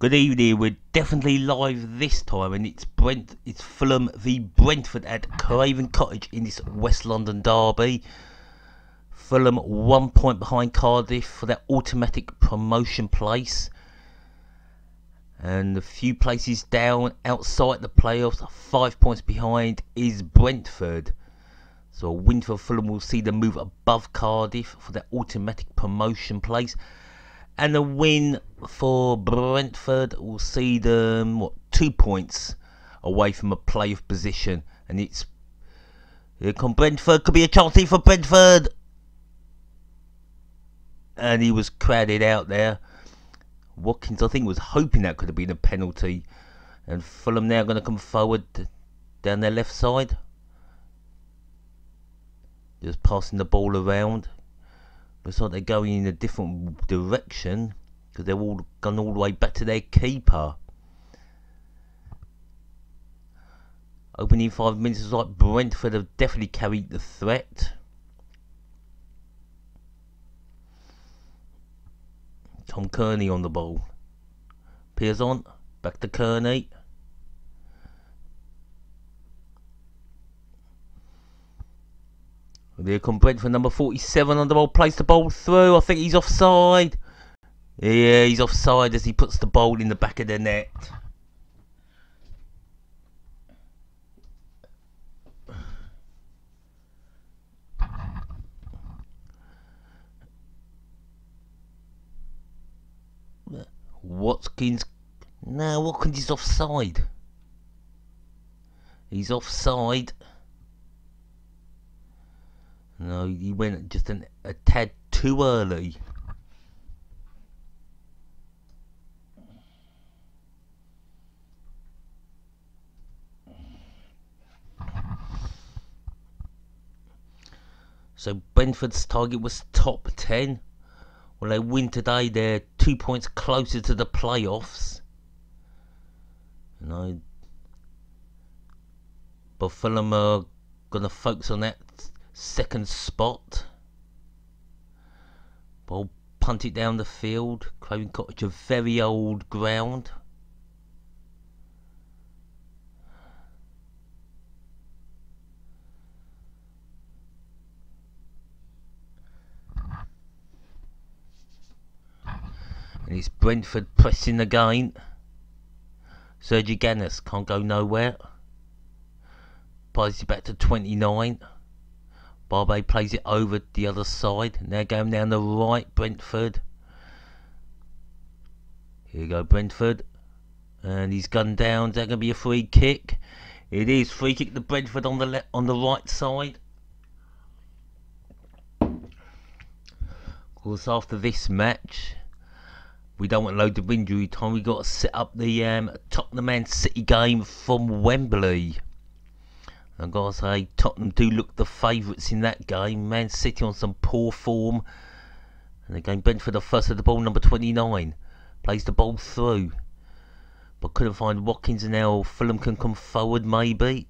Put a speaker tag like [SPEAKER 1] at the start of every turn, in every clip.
[SPEAKER 1] Good evening. We're definitely live this time, and it's Fulham v Brentford at Craven Cottage in this West London derby. Fulham 1 point behind Cardiff for that automatic promotion place, and a few places down outside the playoffs. 5 points behind is Brentford. So a win for Fulham will see them move above Cardiff for that automatic promotion place. And a win for Brentford will see them 2 points away from a playoff position. And it's here come Brentford. Could be a chance here for Brentford. And he was crowded out there. Watkins, I think, was hoping that could have been a penalty. And Fulham now going to come forward down their left side. Just passing the ball around. Looks like they're going in a different direction because they're all gone all the way back to their keeper. Opening 5 minutes is like Brentford have definitely carried the threat. Tom Kearney on the ball. Piers on. Back to Kearney. There come Brentford, number 47 on the ball, plays the ball through. I think he's offside. Yeah, he's offside as he puts the ball in the back of the net. Watkins is offside. He's offside. No, he went just a tad too early. So Brentford's target was top 10. Well, they win today, they're 2 points closer to the playoffs. But Fulham are going to focus on that second spot. Ball punt it down the field. Craven Cottage, a very old ground. And it's Brentford pressing again. Sessegnon can't go nowhere. Plays it back to 29. Barbe plays it over the other side. Now going down the right, Brentford. Here you go, Brentford. And he's gunned down. Is that going to be a free kick? It is. Free kick to Brentford on the right side. Of course, after this match, we don't want loads of injury time. We've got to set up the Tottenham Man City game from Wembley. I've got to say, Tottenham do look the favourites in that game. Man City on some poor form. And again, Brentford are first at the ball, number 29. Plays the ball through. But couldn't find Watkins, and now Fulham can come forward maybe.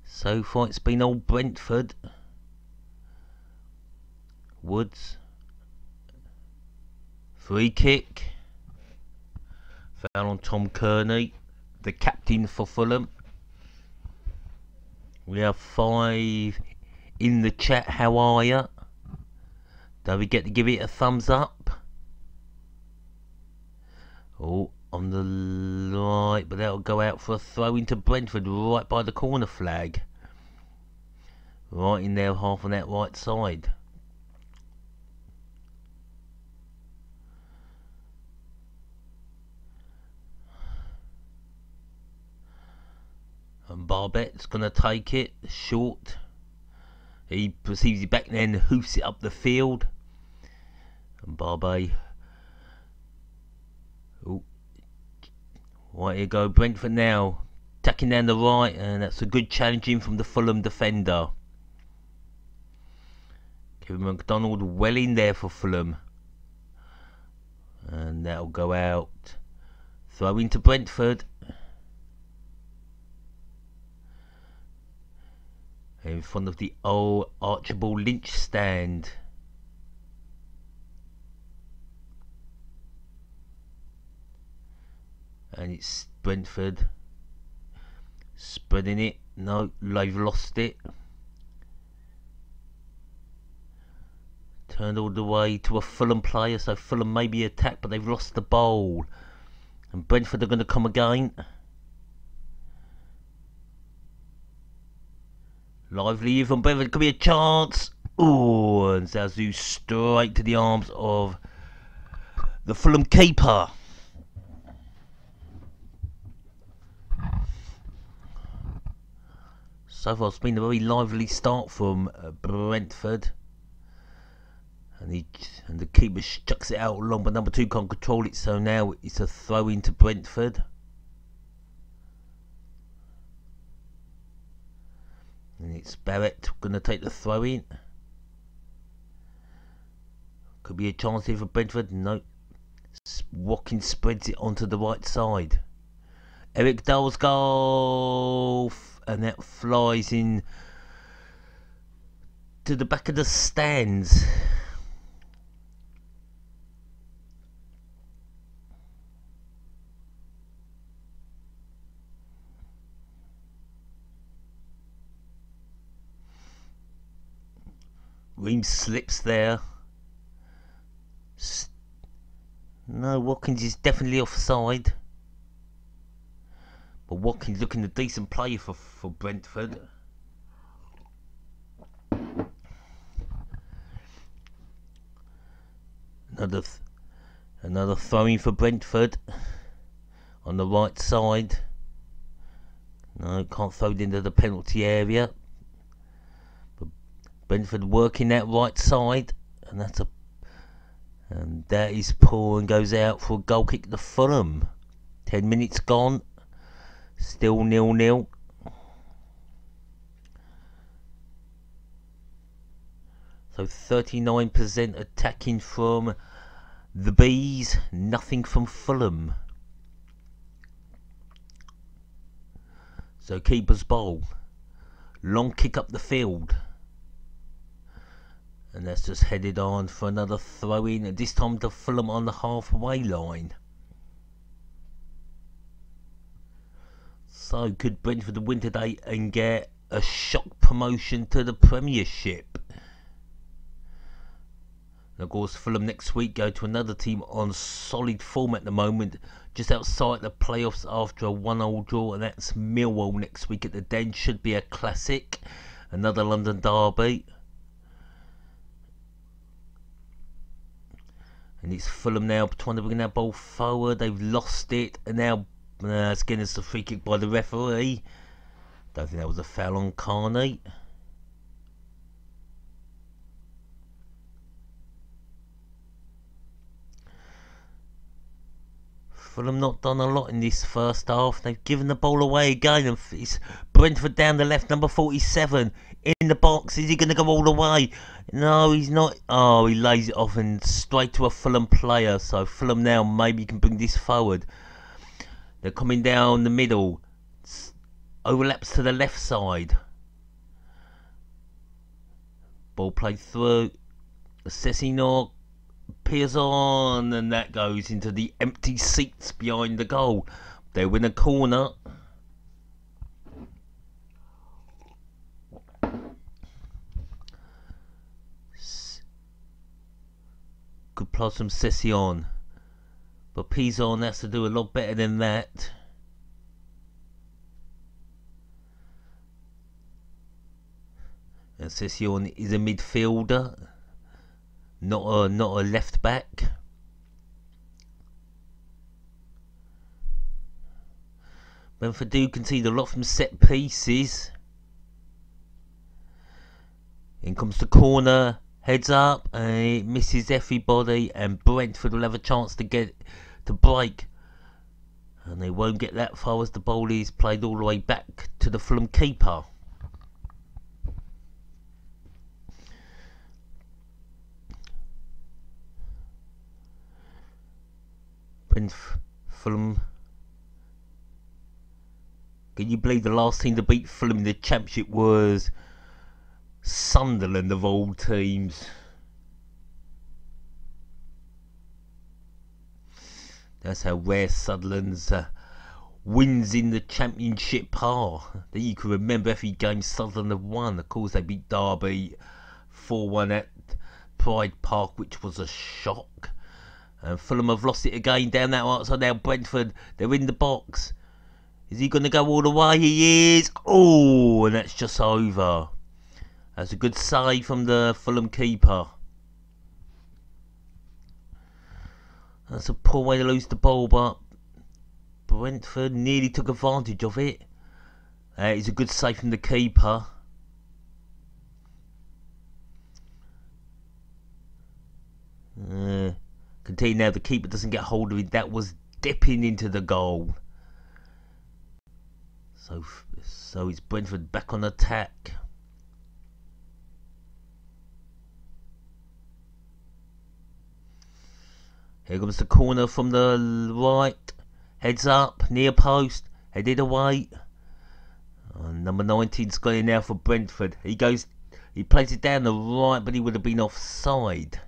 [SPEAKER 1] So far it's been old Brentford. Woods. Free kick. Foul on Tom Kearney, the captain for Fulham. We have 5 in the chat. How are you? Don't forget to give it a thumbs up. Oh, on the right, but that'll go out for a throw into Brentford right by the corner flag. Right in their half on that right side. And Barbet's going to take it short. He perceives it back and then hoofs it up the field. And Barbe. Oh. Right, here go Brentford now. Attacking down the right, and that's a good challenge in from the Fulham defender. Kevin McDonald well in there for Fulham. And that'll go out. Throw into Brentford. In front of the old Archibald Lynch stand. And it's Brentford spreading it. No, they've lost it. Turned all the way to a Fulham player, so Fulham may be attacked, but they've lost the ball. And Brentford are going to come again. Lively even Brentford, could be a chance. Oh, and Zazu straight to the arms of the Fulham keeper. So far it's been a very lively start from Brentford. And the keeper chucks it out long, but number 2 can't control it, so now it's a throw into Brentford. And it's Barrett going to take the throw in. Could be a chance here for Brentford. No. Watkins spreads it onto the right side. Eric Dale's goal. And that flies in to the back of the stands. Ream slips there. No, Watkins is definitely offside. But Watkins looking a decent player for Brentford. Another throwing for Brentford on the right side. No, can't throw it into the penalty area. Brentford working that right side, and that is poor and goes out for a goal kick to Fulham. 10 minutes gone, still 0-0. So 39% attacking from the Bees, nothing from Fulham. So keeper's bowl, long kick up the field. And that's just headed on for another throw-in, and this time to Fulham on the halfway line. So could Brentford win today and get a shock promotion to the Premiership? And of course Fulham next week go to another team on solid form at the moment, just outside the playoffs after a 1-1 draw, and that's Millwall next week at the Den. Should be a classic, another London derby. And it's Fulham now trying to bring that ball forward. They've lost it. And now it's getting us a free kick by the referee. Don't think that was a foul on Carney. Fulham not done a lot in this first half. They've given the ball away again. And it's Brentford down the left, number 47. In the box. Is he going to go all the way? No, he's not. Oh, he lays it off and straight to a Fulham player. So Fulham now maybe can bring this forward. They're coming down the middle. Overlaps to the left side. Ball played through. Sessegnon peers on, and that goes into the empty seats behind the goal. They win a corner. Good pass from Sessegnon, but Pizon has to do a lot better than that. And Sessegnon is a midfielder, not a left back. Brentford do concede a lot from set pieces. In comes the corner, heads up, and it misses everybody, and Brentford will have a chance to break. And they won't get that far as the ball is played all the way back to the Fulham keeper. Fulham. Can you believe the last team to beat Fulham in the Championship was Sunderland of all teams? That's how rare Sunderland's wins in the Championship par. Then you can remember every game Sunderland have won. Of course, they beat Derby 4-1 at Pride Park, which was a shock. And Fulham have lost it again down that outside. Now Brentford, they're in the box. Is he going to go all the way? He is. Oh, and that's just over. That's a good save from the Fulham keeper. That's a poor way to lose the ball, but Brentford nearly took advantage of it. It's a good save from the keeper. Continue now, the keeper doesn't get hold of it. That was dipping into the goal. So it's Brentford back on attack. Here comes the corner from the right. Heads up, near post, headed away. Number 19's got in now for Brentford. He plays it down the right, but he would have been offside.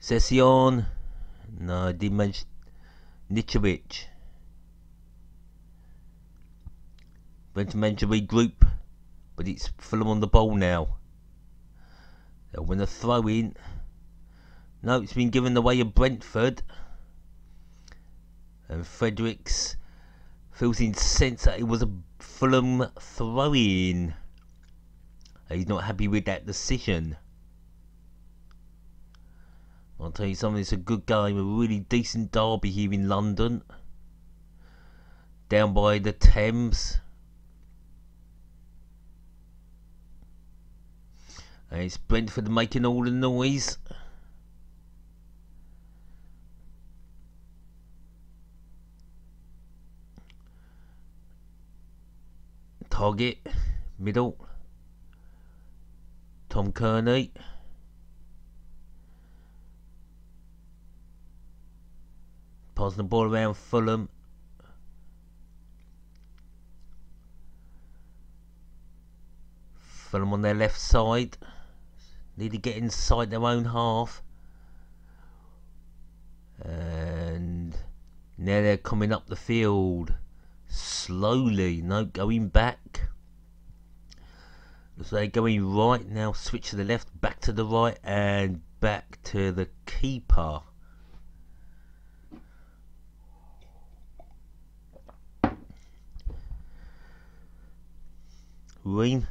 [SPEAKER 1] Sessegnon. No, didn't manage. Nichovic. Brentford managed to regroup, but it's Fulham on the ball now. They'll win a throw in. No, it's been given away to Brentford. And Fredericks feels incensed that it was a Fulham throw in. He's not happy with that decision. I'll tell you something, it's a good game, a really decent derby here in London. Down by the Thames. And it's Brentford making all the noise. Target, middle. Tom Kearney. Passing the ball around Fulham. Fulham on their left side. Need to get inside their own half. And now they're coming up the field. Slowly. No, going back. So they're going right now. Switch to the left. Back to the right. And back to the keeper. Reen.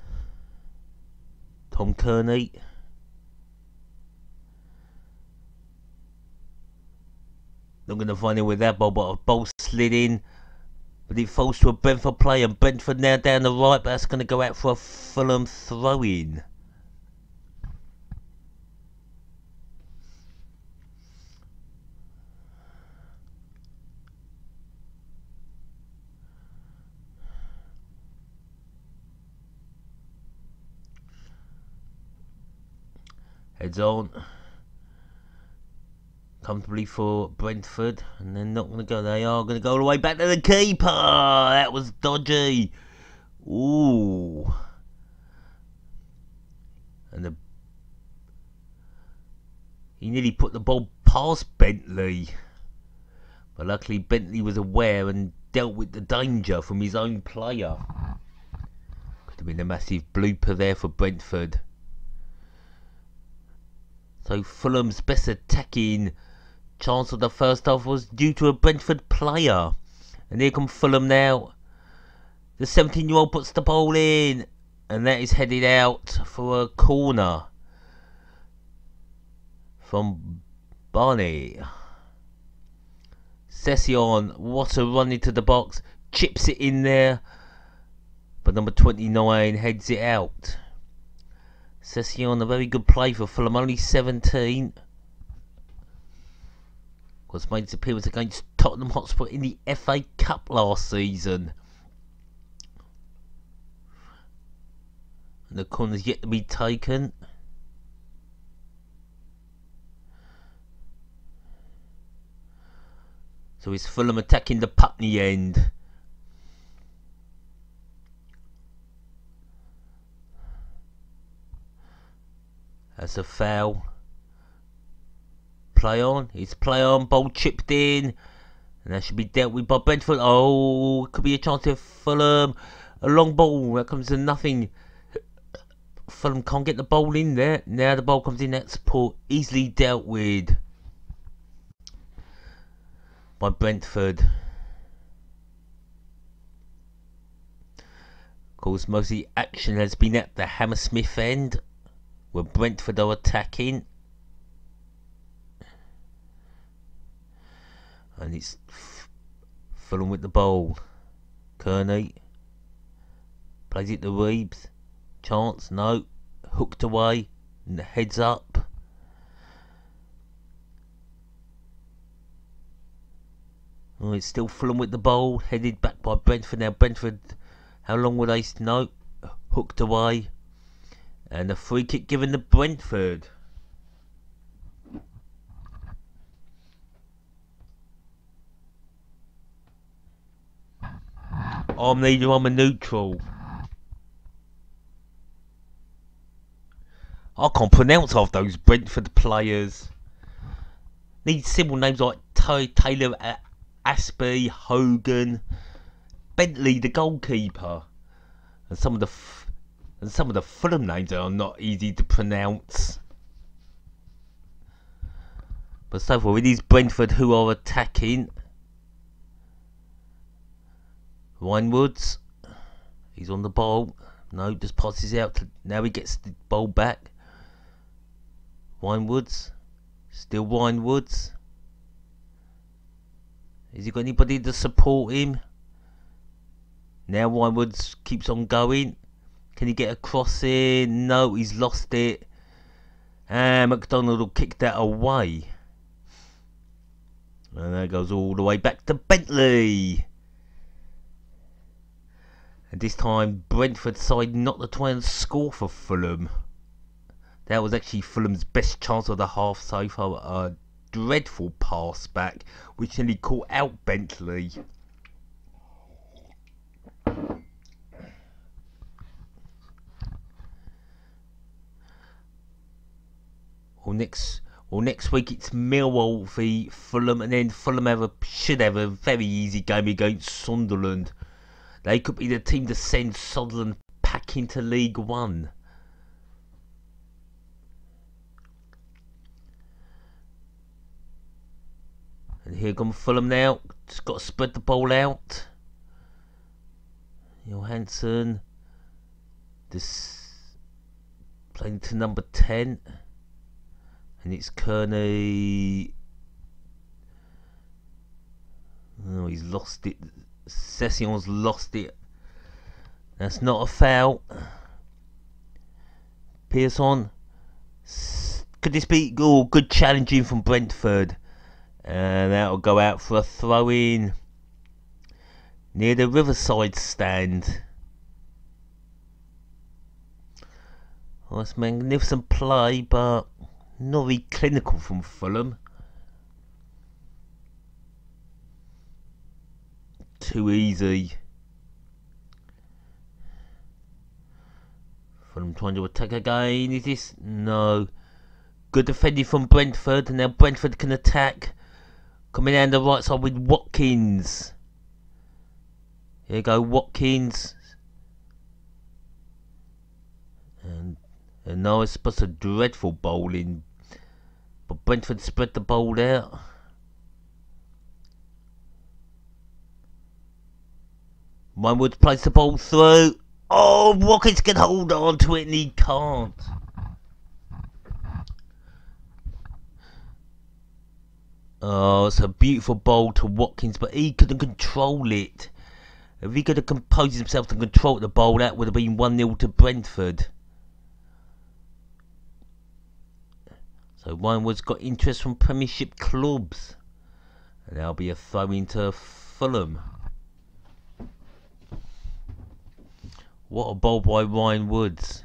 [SPEAKER 1] Tom Kearney. Not going to find it with that ball, but a ball slid in. But it falls to a Brentford player. And Brentford now down the right, but that's going to go out for a Fulham throw-in. Heads on. Comfortably for Brentford. And they're not going to go. They are going to go all the way back to the keeper. That was dodgy. Ooh. And he nearly put the ball past Bentley. But luckily Bentley was aware and dealt with the danger from his own player. Could have been a massive blooper there for Brentford. So Fulham's best attacking chance of the first half was due to a Brentford player. And here comes Fulham now. The 17-year-old puts the ball in. And that is headed out for a corner from Barney. Sessegnon, what a run into the box. Chips it in there. But number 29 heads it out. Sessegnon, a very good play for Fulham, only 17. Was made his appearance against Tottenham Hotspur in the FA Cup last season. And the corner's yet to be taken. So it's Fulham attacking the Putney end. That's a foul. Play on. It's play on. Ball chipped in. And that should be dealt with by Brentford. Oh, could be a chance here. Fulham. A long ball. That comes to nothing. Fulham can't get the ball in there. Now the ball comes in. That support easily dealt with by Brentford. Of course, most of the action has been at the Hammersmith end, where Brentford are attacking. And it's Fulham with the ball. Kearney plays it to Reeves. Chance, no. Hooked away. And the heads up. Oh, it's still Fulham with the ball. Headed back by Brentford. Now Brentford, how long will they? No. Hooked away. And a free kick given to Brentford. I'm a neutral. I can't pronounce half those Brentford players. Need simple names like Taylor, Aspie, Hogan, Bentley, the goalkeeper, and some of the Fulham names are not easy to pronounce. But so far, it is Brentford who are attacking. Winewoods, he's on the ball. No, just passes out. Now he gets the ball back. Winewoods, still Winewoods. Has he got anybody to support him? Now Winewoods keeps on going. Can he get a cross in? No, he's lost it. And McDonald will kick that away. And that goes all the way back to Bentley. And this time Brentford side not to try and score for Fulham. That was actually Fulham's best chance of the half so far. A dreadful pass back which nearly caught out Bentley. Well, next week it's Millwall v Fulham, and then Fulham should have a very easy game against Sunderland. They could be the team to send Sunderland back into League One. And here comes Fulham now. Just got to spread the ball out. Johansson. This playing to number 10. And it's Kearney. Oh, he's lost it. Sessegnon's lost it. That's not a foul. Pearson. Could this be good challenging from Brentford? And that'll go out for a throw in near the Riverside stand. Well, that's magnificent play, but not very clinical from Fulham. Too easy. Fulham trying to attack again. Is this? No. Good defending from Brentford, and now Brentford can attack. Coming down the right side with Watkins. Here you go, Watkins. And now it's supposed to dreadful bowling. But Brentford spread the ball out. Winewoods plays the ball through. Oh, Watkins can hold on to it and he can't. Oh, it's a beautiful ball to Watkins, but he couldn't control it. If he could have composed himself to control the ball, that would have been 1-0 to Brentford. So Winewoods got interest from Premiership clubs. And that'll be a throw into Fulham. What a ball by Winewoods.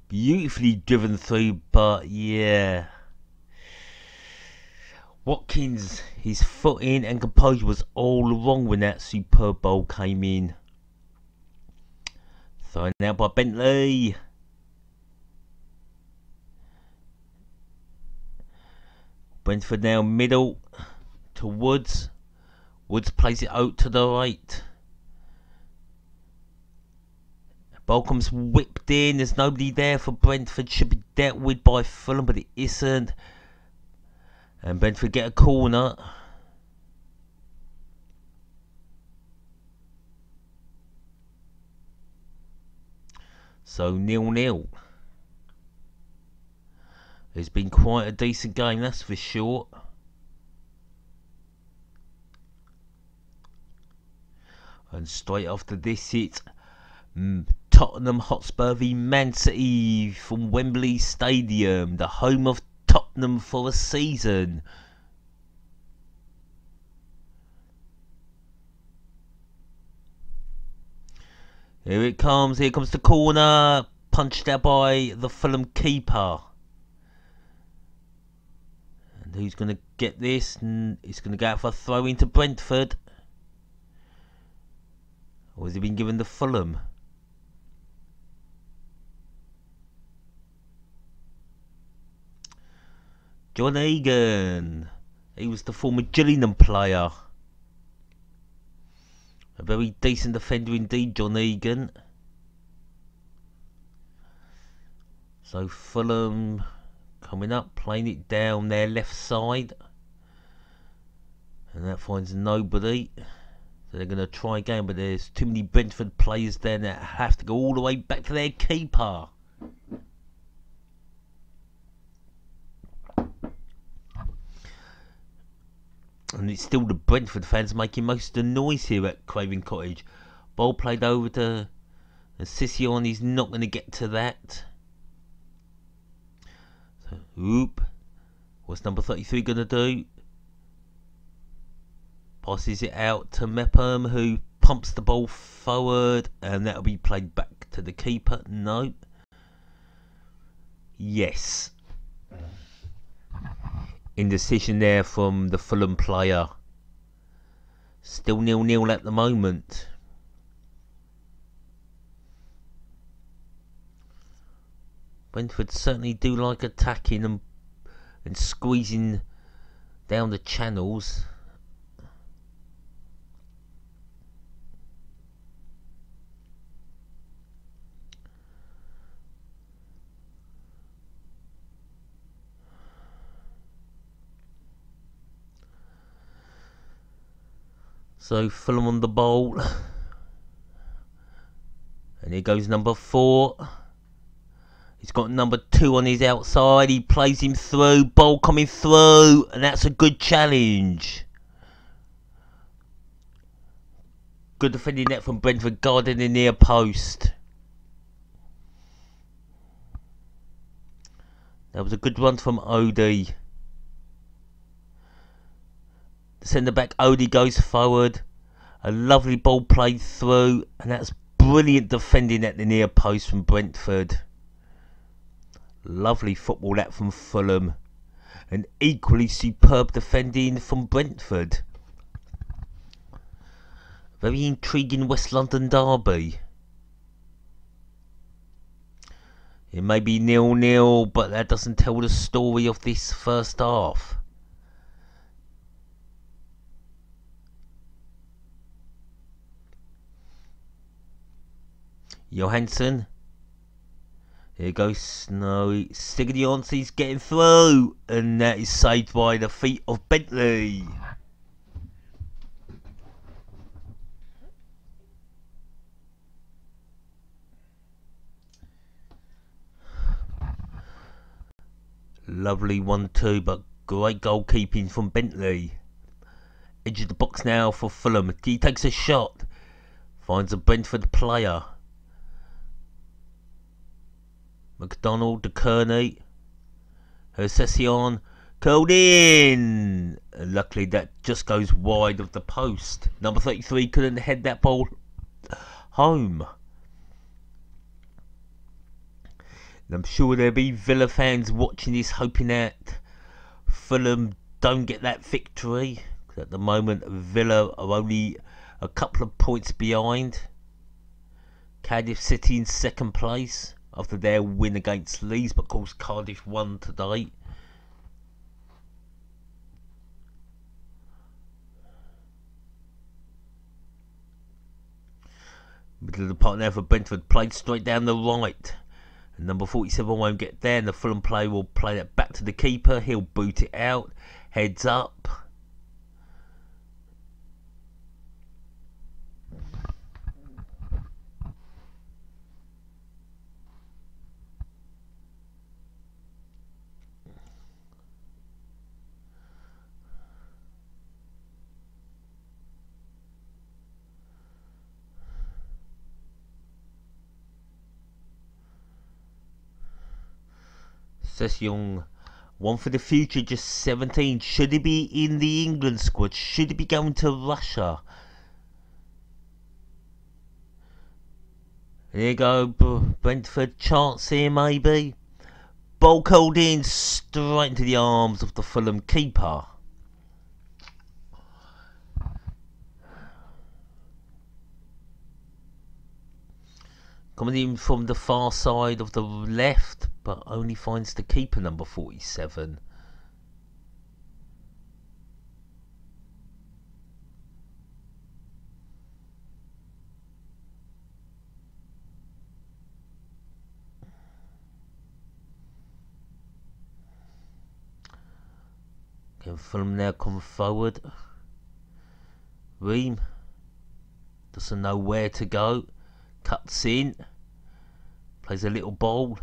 [SPEAKER 1] Beautifully driven through, but yeah. Watkins, his footing and composure was all wrong when that superb ball came in. Thrown out by Bentley. Brentford now middle to Woods. Woods plays it out to the right. Ball comes whipped in. There's nobody there for Brentford. Should be dealt with by Fulham, but it isn't. And Brentford get a corner. So 0-0. It's been quite a decent game, that's for sure. And straight after this, it's Tottenham Hotspur v Man City from Wembley Stadium, the home of Tottenham for a season. Here it comes. Here comes the corner, punched out by the Fulham keeper. And who's going to get this? It's going to go out for a throw into Brentford. Or has he been given to Fulham? John Egan. He was the former Gillingham player. A very decent defender indeed, John Egan. So Fulham coming up, playing it down their left side. And that finds nobody. So they're going to try again, but there's too many Brentford players there that have to go all the way back to their keeper. And it's still the Brentford fans making most of the noise here at Craven Cottage. Ball played over to Sessegnon. He's not going to get to that. So, oop. What's number 33 going to do? Passes it out to Mepham, who pumps the ball forward. And that'll be played back to the keeper. No. Yes. Indecision there from the Fulham player. Still 0-0 at the moment. Brentford certainly do like attacking and squeezing down the channels. So Fulham on the ball. And here goes number 4. He's got number 2 on his outside. He plays him through. Ball coming through. And that's a good challenge. Good defending net from Brentford, guarding the near post. That was a good run from Odie. The centre back Odie goes forward. A lovely ball played through, and that's brilliant defending at the near post from Brentford. Lovely football that from Fulham, and equally superb defending from Brentford. Very intriguing West London derby. It may be 0-0, but that doesn't tell the story of this first half. Johansson. Here goes Snowy. Sessegnon, he's getting through. And that is saved by the feet of Bentley. Lovely 1-2, but great goalkeeping from Bentley. Edge of the box now for Fulham. He takes a shot. Finds a Brentford player. McDonald to Kearney. Sessegnon curled in. And luckily that just goes wide of the post. Number 33 couldn't head that ball home. And I'm sure there'll be Villa fans watching this, hoping that Fulham don't get that victory. Because at the moment Villa are only a couple of points behind. Cardiff City in second place after their win against Leeds, but of course Cardiff won today. Middle of the park now for Brentford. Played straight down the right. And number 47 won't get there. And the Fulham player will play that back to the keeper. He'll boot it out. Heads up. Sessegnon, one for the future, just 17. Should he be in the England squad? Should he be going to Russia? There you go, Brentford chance here maybe. Ball called in straight into the arms of the Fulham keeper. Coming in from the far side of the left, but only finds the keeper, number 47. Can Fulham now come forward? Ream doesn't know where to go. Cuts in. Plays a little ball.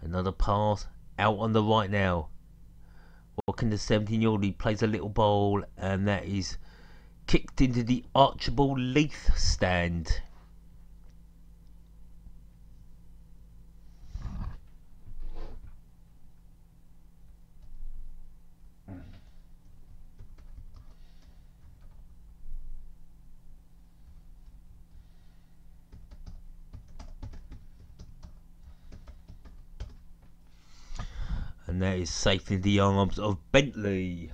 [SPEAKER 1] Another pass. Out on the right now. Walking the 17-year-old. He plays a little ball. And that is kicked into the Archibald Leith stand. And that is safe in the arms of Bentley.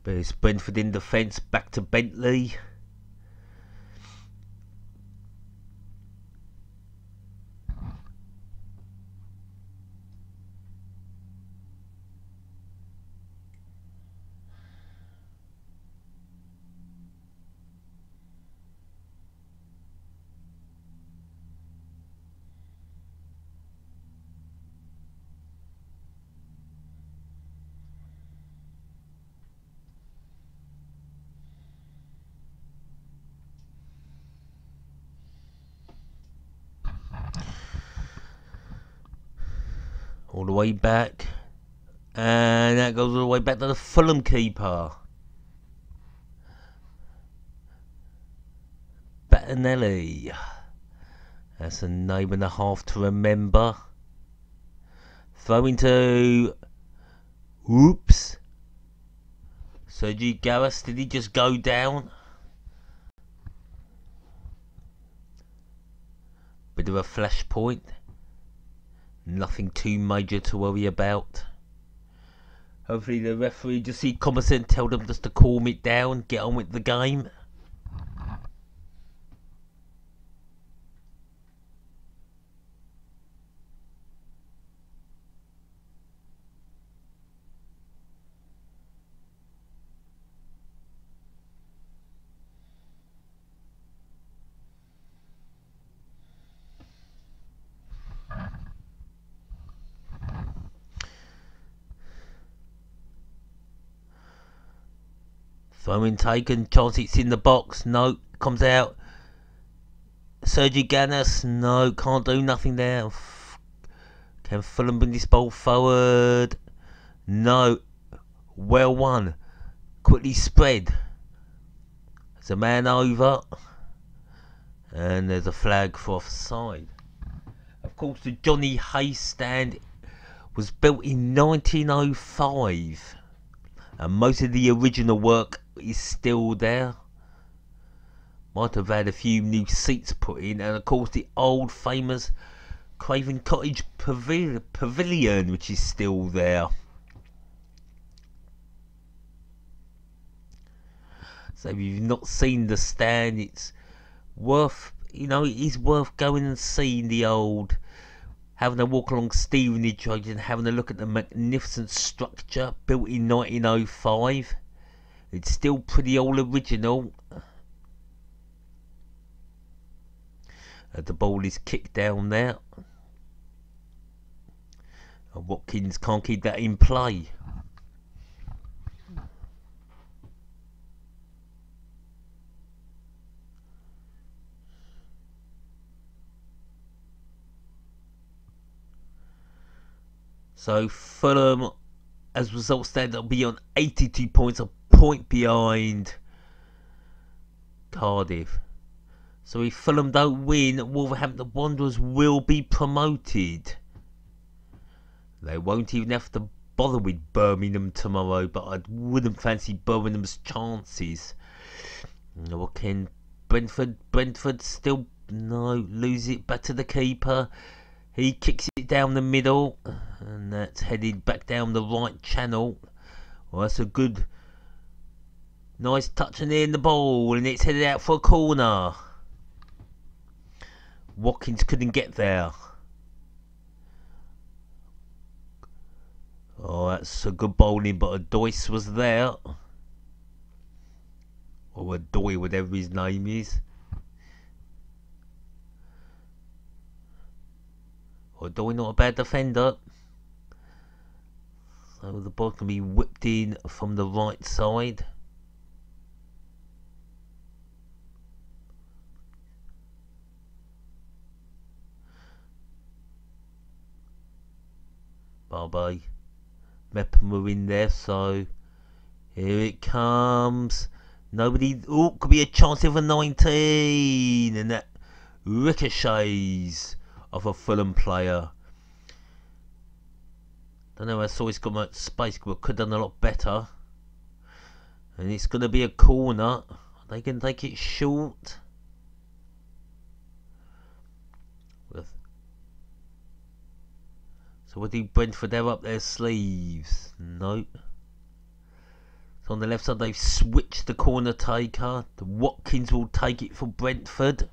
[SPEAKER 1] There's Brentford in defence, back to Bentley. All the way back. And that goes all the way back to the Fulham keeper. Bettinelli. That's a name and a half to remember. Throw into... Whoops. Sergi Garras, did he just go down? Bit of a flashpoint. Nothing too major to worry about. Hopefully the referee just see common sense, tell them just to calm it down, get on with the game. Throw-in taken, chance it's in the box, no, comes out. Sergi Garras, no, can't do nothing there. Can Fulham bring this ball forward? No, well won. Quickly spread. There's a man over. And there's a flag for offside. Of course, the Johnny Hayes stand was built in 1905. And most of the original work is still there. Might have had a few new seats put in, and of course the old famous Craven Cottage Pavilion, which is still there. So if you've not seen the stand, it's worth, it is worth going and seeing the old, having a walk along Stevenage Road and having a look at the magnificent structure built in 1905. It's still pretty old original. The ball is kicked down there. And Watkins can't keep that in play. So Fulham, as results stand, will be on 82 points, a point behind Cardiff. So if Fulham don't win, Wolverhampton Wanderers will be promoted. They won't even have to bother with Birmingham tomorrow, but I wouldn't fancy Birmingham's chances. What can Brentford still lose it back to the keeper. He kicks it down the middle, and that's headed back down the right channel. Well, that's a good, nice touch in the ball, and it's headed out for a corner. Watkins couldn't get there. Oh, that's a good bowling, but a Doyce was there. Or a Doy, whatever his name is. Or Doy, not a bad defender. So the ball can be whipped in from the right side. Bye-bye. Mepham were in there, so here it comes. Nobody. Oh, could be a chance of a 19, and that ricochets off a Fulham player. Don't know. I saw he's got much space, but could have done a lot better. And it's going to be a corner. They can take it short. So what do Brentford have up their sleeves? Nope. So on the left side they've switched the corner taker. The Watkins will take it for Brentford.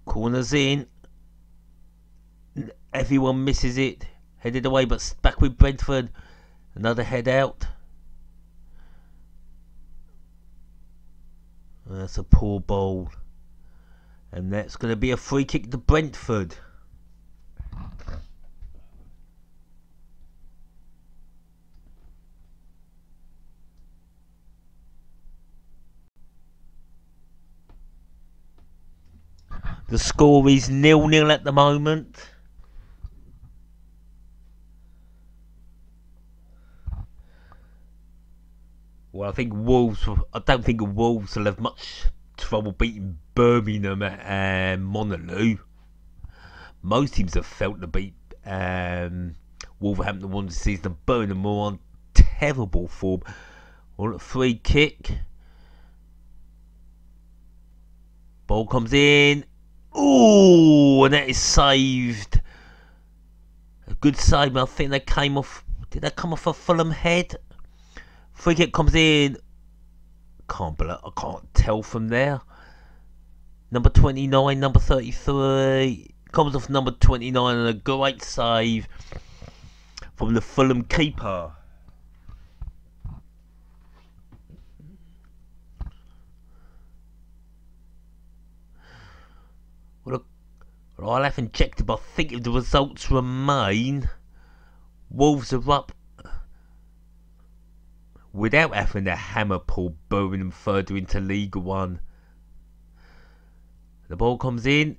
[SPEAKER 1] Corner's in. Everyone misses it. Headed away, but back with Brentford. Another head out. That's a poor bowl. And that's going to be a free kick to Brentford. The score is 0-0 at the moment. Well, I don't think Wolves will have much trouble beating Birmingham and Monolou. Most teams have felt to beat Wolverhampton Wanderers this season. Birmingham are on terrible form. Well, a free kick. Ball comes in. Ooh, and that is saved. A good save. I think they came off. Did they come off a Fulham head? Free kick comes in. I can't tell from there. Number 29, number 33. Comes off number 29, and a great save from the Fulham keeper. Well, I'll have to check it, but I think if the results remain, Wolves are up without having to hammer pull Birmingham further into League One. The ball comes in,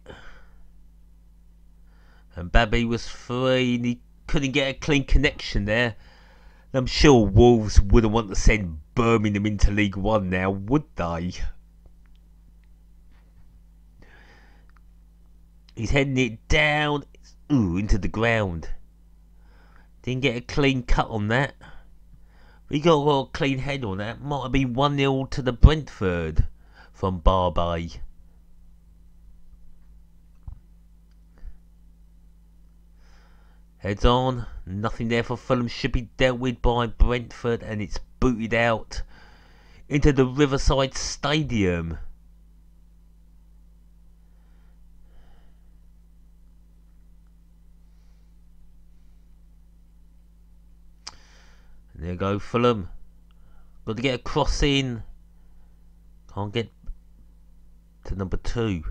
[SPEAKER 1] and Babby was free, and he couldn't get a clean connection there. And I'm sure Wolves wouldn't want to send Birmingham into League One now, would they? He's heading it down, into the ground. Didn't get a clean cut on that. We got a clean head on that. Might have been 1-0 to the Brentford from Barbet. Heads on. Nothing there for Fulham. Should be dealt with by Brentford, and it's booted out into the Riverside Stadium. And there you go, Fulham. Got to get a cross in. Can't get to number 2.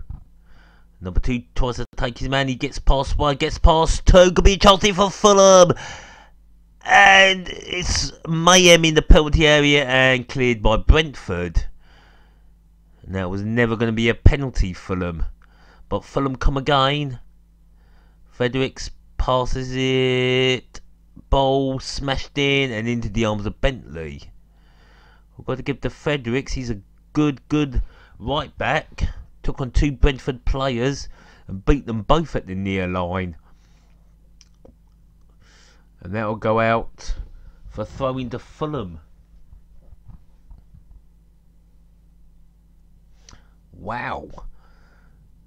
[SPEAKER 1] Number 2 tries to take his man. He gets past 1, gets past 2. Could be a chance here for Fulham. And it's mayhem in the penalty area and cleared by Brentford. And that was never going to be a penalty, Fulham. But Fulham come again. Fredericks passes it. Bowl smashed in and into the arms of Bentley. We've got to give to Fredericks. He's a good right back. Took on 2 Brentford players and beat them both at the near line. And that will go out for throwing to Fulham. Wow.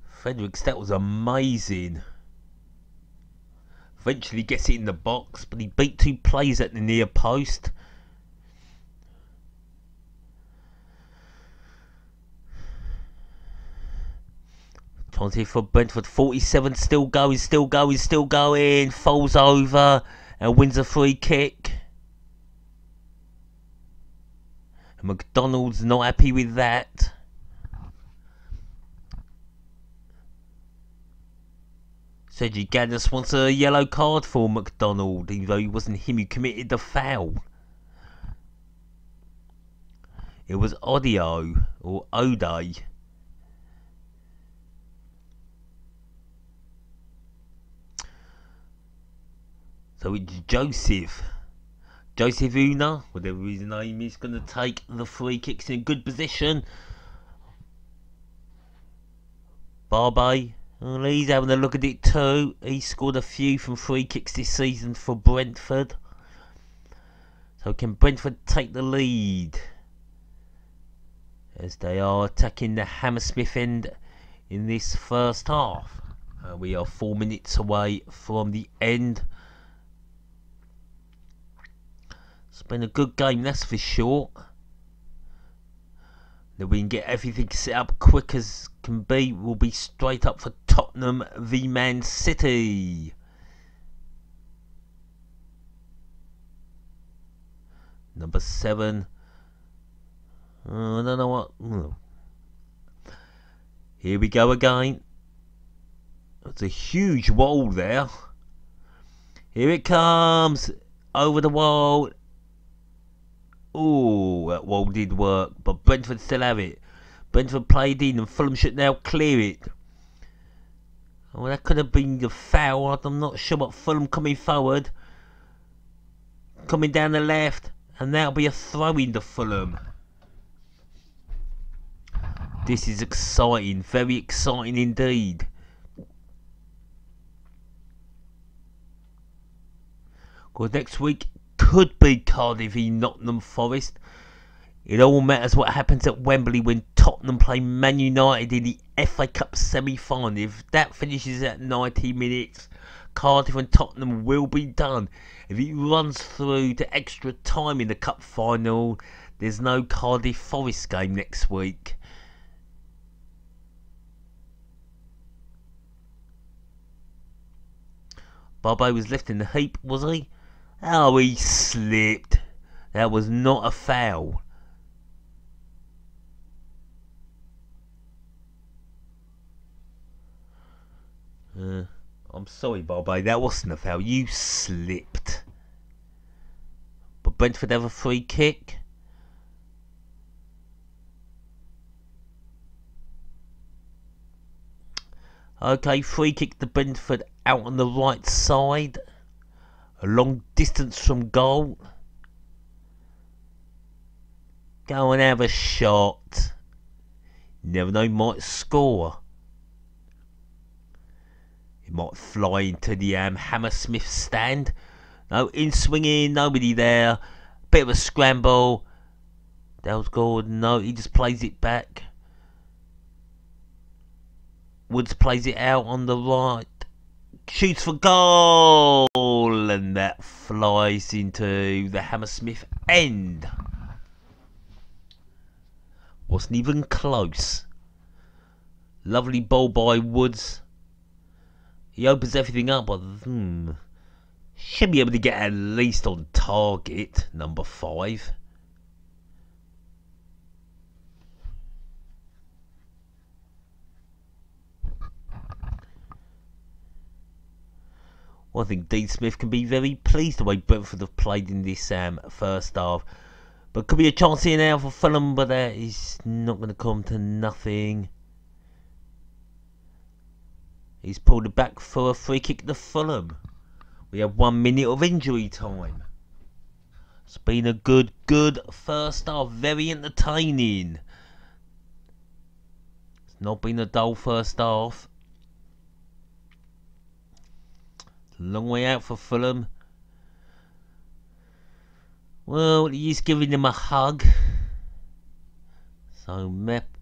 [SPEAKER 1] Fredericks, that was amazing. Eventually gets it in the box, but he beat 2 players at the near post. Chance here for Brentford. 47, still going. Falls over and wins a free kick. And McDonald's not happy with that. Cedric Gaddis wants a yellow card for McDonald, even though it wasn't him who committed the foul. It was Odio, or Ode. So it's Joseph Una, whatever his name is, going to take the free kicks in a good position. Barbet. Well, he's having a look at it too. He scored a few from free kicks this season for Brentford. So can Brentford take the lead? As they are attacking the Hammersmith end in this first half. We are 4 minutes away from the end. It's been a good game, that's for sure. That we can get everything set up quick as can be. We'll be straight up for Tottenham v Man City. Number 7. I don't know what. Here we go again. It's a huge wall there. Here it comes. Over the wall. Oh, that wall did work, but Brentford still have it. Brentford played in and Fulham should now clear it. Oh, that could have been the foul. I'm not sure, but Fulham coming forward. Coming down the left, and that'll be a throw-in to Fulham. This is exciting, very exciting indeed. Well, next week could be Cardiff v Nottingham Forest. It all matters what happens at Wembley when Tottenham play Man United in the FA Cup semi-final. If that finishes at 90 minutes, Cardiff and Tottenham will be done. If it runs through to extra time in the cup final, there's no Cardiff Forest game next week. Barbet was left in the heap, was he? Oh, he slipped. That was not a foul. I'm sorry, Barbet, that wasn't a foul. You slipped. But Brentford have a free kick. Okay, free kick to Brentford out on the right side. A long distance from goal. Go and have a shot. Never know, might score. It might fly into the Hammersmith stand. No, in swinging, nobody there. bit of a scramble. Dalsgaard, no, he just plays it back. Woods plays it out on the right. Shoots for goal, and that flies into the Hammersmith end. Wasn't even close. Lovely ball by Woods. He opens everything up, but should be able to get at least on target, number 5. Well, I think Dean Smith can be very pleased the way Brentford have played in this first half. But could be a chance here now for Fulham, but that is not going to come to nothing. He's pulled it back for a free kick to Fulham. We have 1 minute of injury time. It's been a good first half. Very entertaining. It's not been a dull first half. It's a long way out for Fulham. Well, he's giving him a hug. So, Mepamez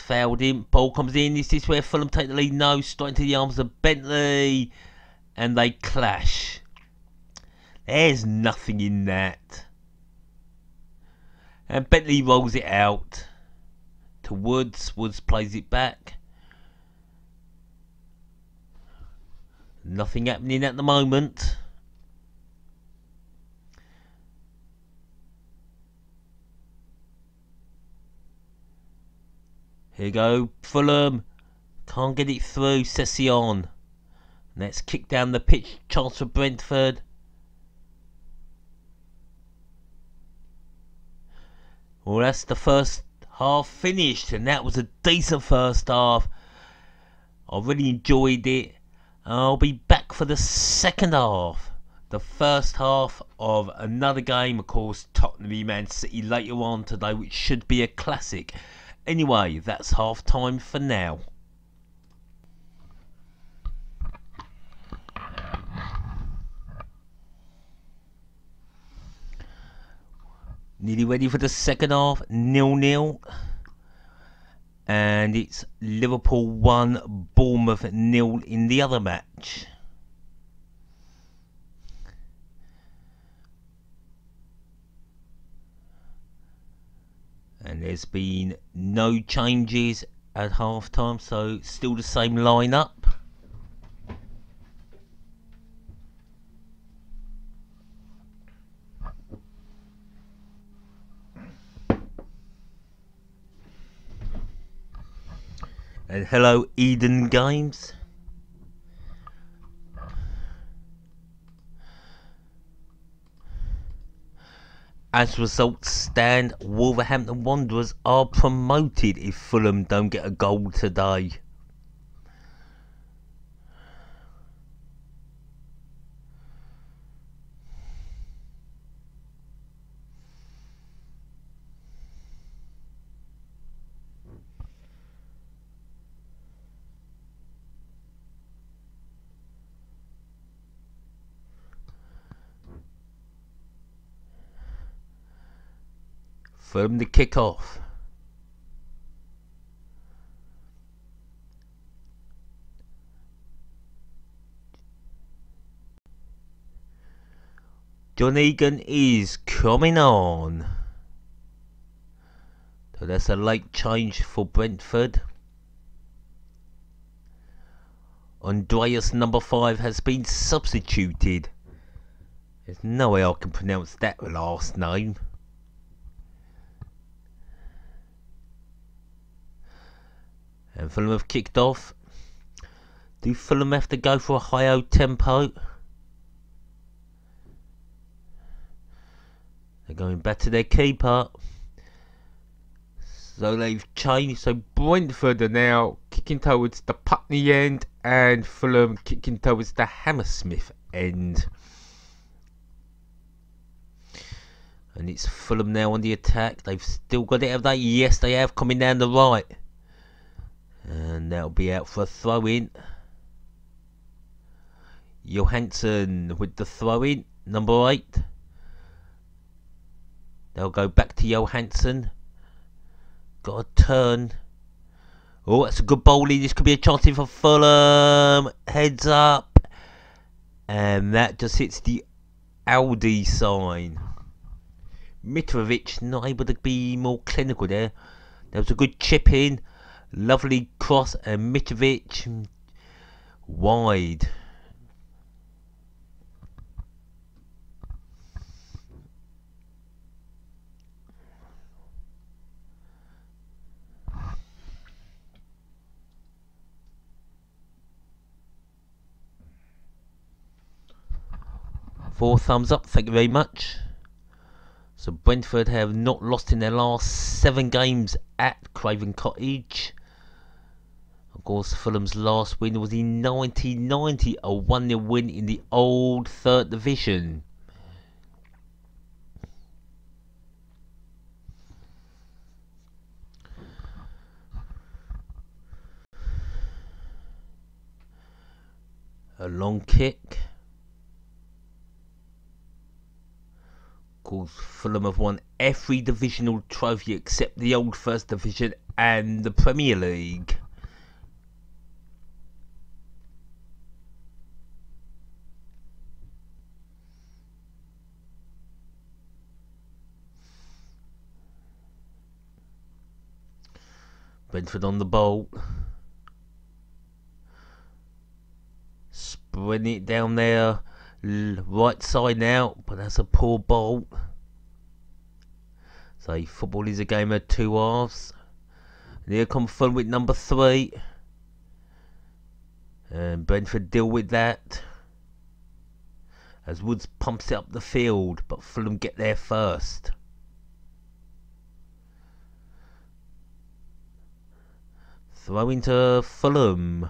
[SPEAKER 1] fouled him. Ball comes in. Is this where Fulham take the lead? No. Straight into the arms of Bentley. And they clash. There's nothing in that. And Bentley rolls it out to Woods. Woods plays it back. Nothing happening at the moment. Here you go, Fulham. Can't get it through. Sessegnon. Let's kick down the pitch. Chance for Brentford. Well, that's the first half finished, and that was a decent first half. I really enjoyed it. I'll be back for the second half. The first half of another game, of course, Tottenham v Man City later on today, which should be a classic. Anyway, that's half time for now. Nearly ready for the second half. 0-0. And it's Liverpool 1, Bournemouth 0 in the other match. And there's been no changes at half time, so still the same lineup. And hello, Eden Games. As results stand, Wolverhampton Wanderers are promoted if Fulham don't get a goal today. From the kick-off. John Egan is coming on. So that's a late change for Brentford. Andreas, number 5, has been substituted. There's no way I can pronounce that last name. And Fulham have kicked off. Do Fulham have to go for a higher tempo? They're going back to their keeper. So they've changed. So Brentford are now kicking towards the Putney end, and Fulham kicking towards the Hammersmith end. And it's Fulham now on the attack. They've still got it, have they? Yes, they have, coming down the right. And that'll be out for a throw-in. Johansson with the throw-in, number 8. They'll go back to Johansson. Got a turn. Oh, that's a good bowling. This could be a chance for Fulham. Heads up. And that just hits the Audi sign. Mitrovic not able to be more clinical there. There was a good chip in. Lovely cross, and Mitrovic wide. Four thumbs up, thank you very much. So Brentford have not lost in their last 7 games at Craven Cottage. Of course, Fulham's last win was in 1990, a 1-0 win in the old 3rd Division. A long kick. Of course, Fulham have won every divisional trophy except the old 1st Division and the Premier League. Brentford on the bolt. Spreading it down there. Right side now, but that's a poor bolt. So football is a game of 2 halves. And here come Fulham with number 3. And Brentford deal with that. As Woods pumps it up the field, but Fulham get there first. Throw into Fulham.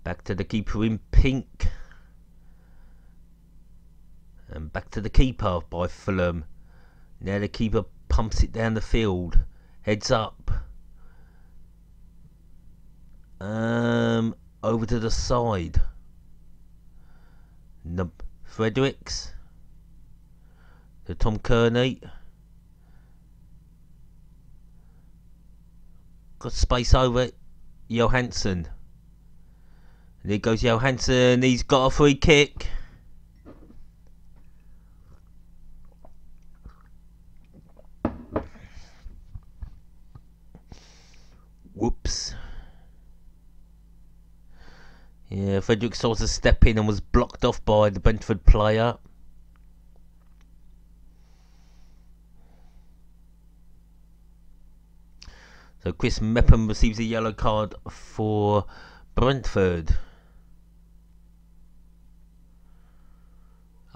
[SPEAKER 1] Back to the keeper in pink. And back to the keeper by Fulham. Now the keeper pumps it down the field. Heads up. Over to the side. Fredericks. To Tom Kearney. Got space over it. Johansson. And here goes Johansson. He's got a free kick. Whoops. Yeah, Fredericks started to step in and was blocked off by the Brentford player. So Chris Mepham receives a yellow card for Brentford.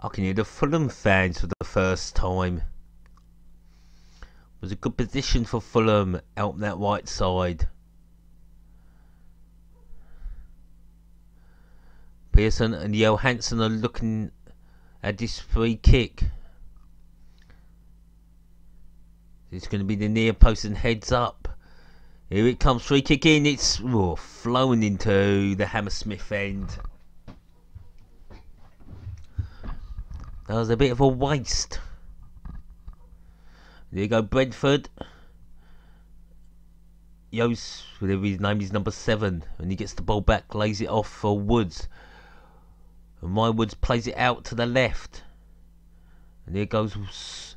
[SPEAKER 1] I can hear the Fulham fans for the first time. It was a good position for Fulham out on that right side. Pearson and Johansson are looking at this free kick. It's going to be the near post and heads up. Here it comes, free kick in. It's flowing into the Hammersmith end. That was a bit of a waste. There you go, Brentford. Whatever his name is, number 7. And he gets the ball back, lays it off for Woods. And my Woods plays it out to the left. And there goes...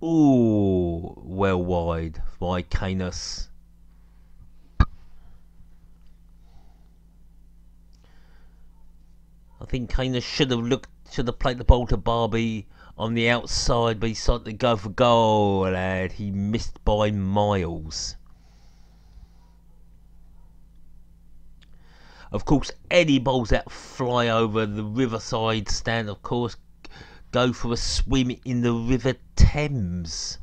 [SPEAKER 1] Ooh, well wide by Canis. I think Canis should have played the ball to Barbie on the outside, but he started to go for goal and he missed by miles. Of course, any balls that fly over the Riverside stand, of course, go for a swim in the River Thames.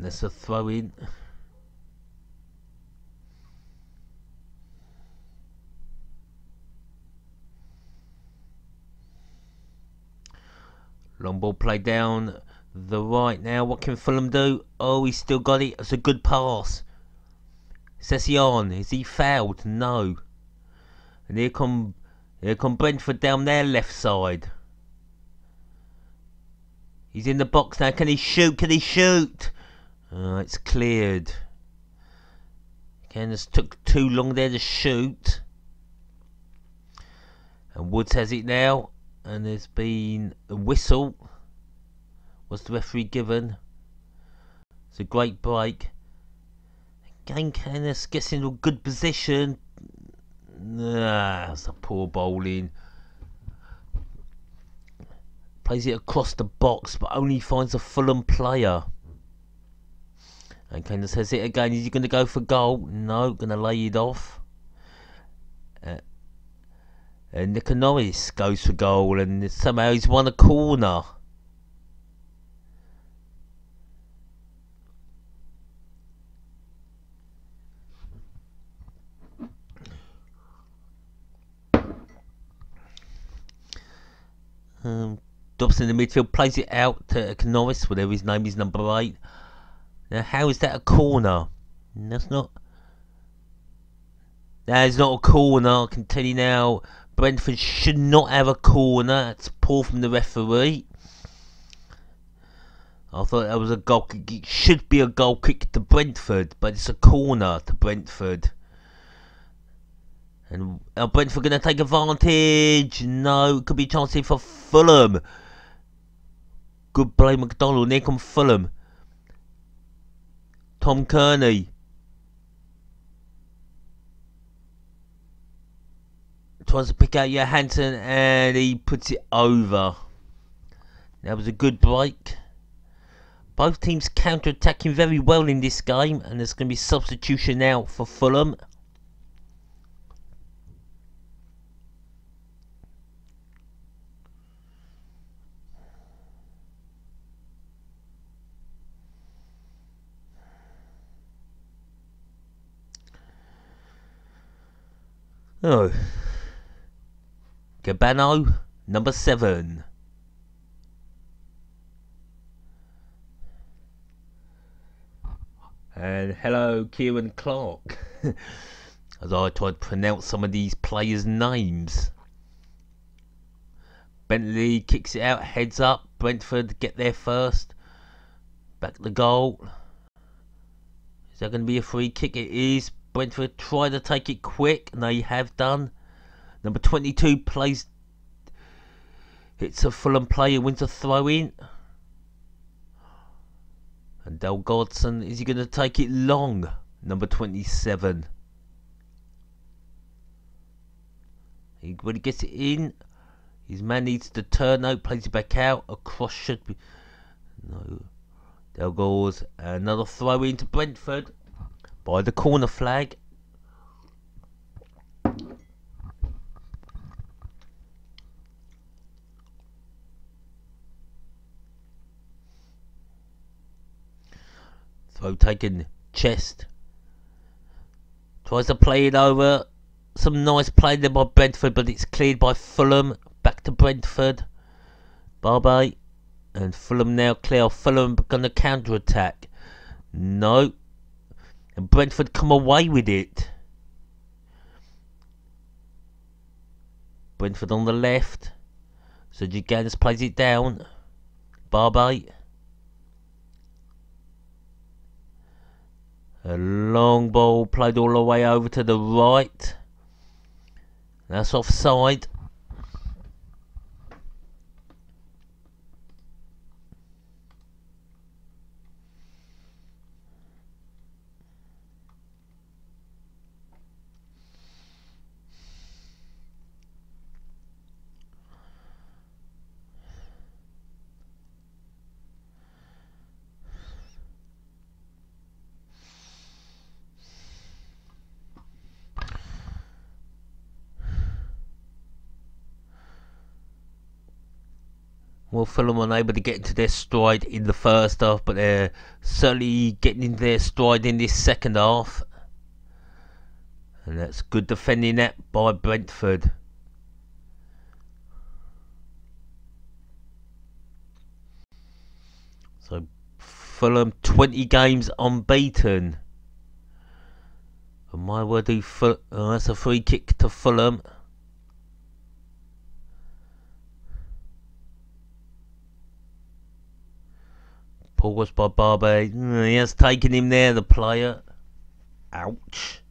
[SPEAKER 1] That's a throw in. Long ball played down the right now. What can Fulham do? Oh, he's still got it. It's a good pass. Sessegnon, is he fouled? No. And here come Brentford down their left side. He's in the box now. Can he shoot? Can he shoot? It's cleared. Again, this took too long there to shoot. And Woods has it now. And there's been a whistle. Was the referee given? It's a great break. Again, Canis gets into a good position. That's a poor bowling. Plays it across the box, but only finds a Fulham player. And Canis has it again. Is he going to go for goal? No, going to lay it off. And Nick Norris goes for goal, and somehow he's won a corner. Dobson in the midfield plays it out to Norris, whatever his name is, number 8. Now, how is that a corner? That's not. That is not a corner. I can tell you now. Brentford should not have a corner. It's poor from the referee. I thought that was a goal kick. It should be a goal kick to Brentford, but it's a corner to Brentford. And are Brentford going to take advantage? No, it could be a chance here for Fulham. Good play, McDonald. Here comes Fulham. Tom Kearney. Tries to pick out Johansson, and he puts it over. That was a good break. Both teams counter-attacking very well in this game, and there's going to be substitution now for Fulham. Oh. Cabano, number 7. And hello, Kieran Clark. As I try to pronounce some of these players' names. Bentley kicks it out, heads up. Brentford get there first. Back the goal. Is that going to be a free kick? It is. Brentford try to take it quick, and they have done. Number 22 plays. Hits a Fulham player, wins a throw in. And Del Godson, is he going to take it long? Number 27. When he gets it in, his man needs to turn out, plays it back out. A cross should be. No. Del goes. Another throw in to Brentford by the corner flag. Throw taken, chest. Tries to play it over. Some nice play there by Brentford, but it's cleared by Fulham. Back to Brentford. Barbe. And Fulham now clear. Fulham going to counter attack. No. And Brentford come away with it. Brentford on the left. So Gigans plays it down. Barbe. A long ball played all the way over to the right. That's offside. Well, Fulham unable to get into their stride in the first half, but they're certainly getting into their stride in this second half. And that's good defending that by Brentford. So Fulham 20 games unbeaten. And my word, that's a free kick to Fulham. Paused by Barbe. He has taken him there, the player. Ouch.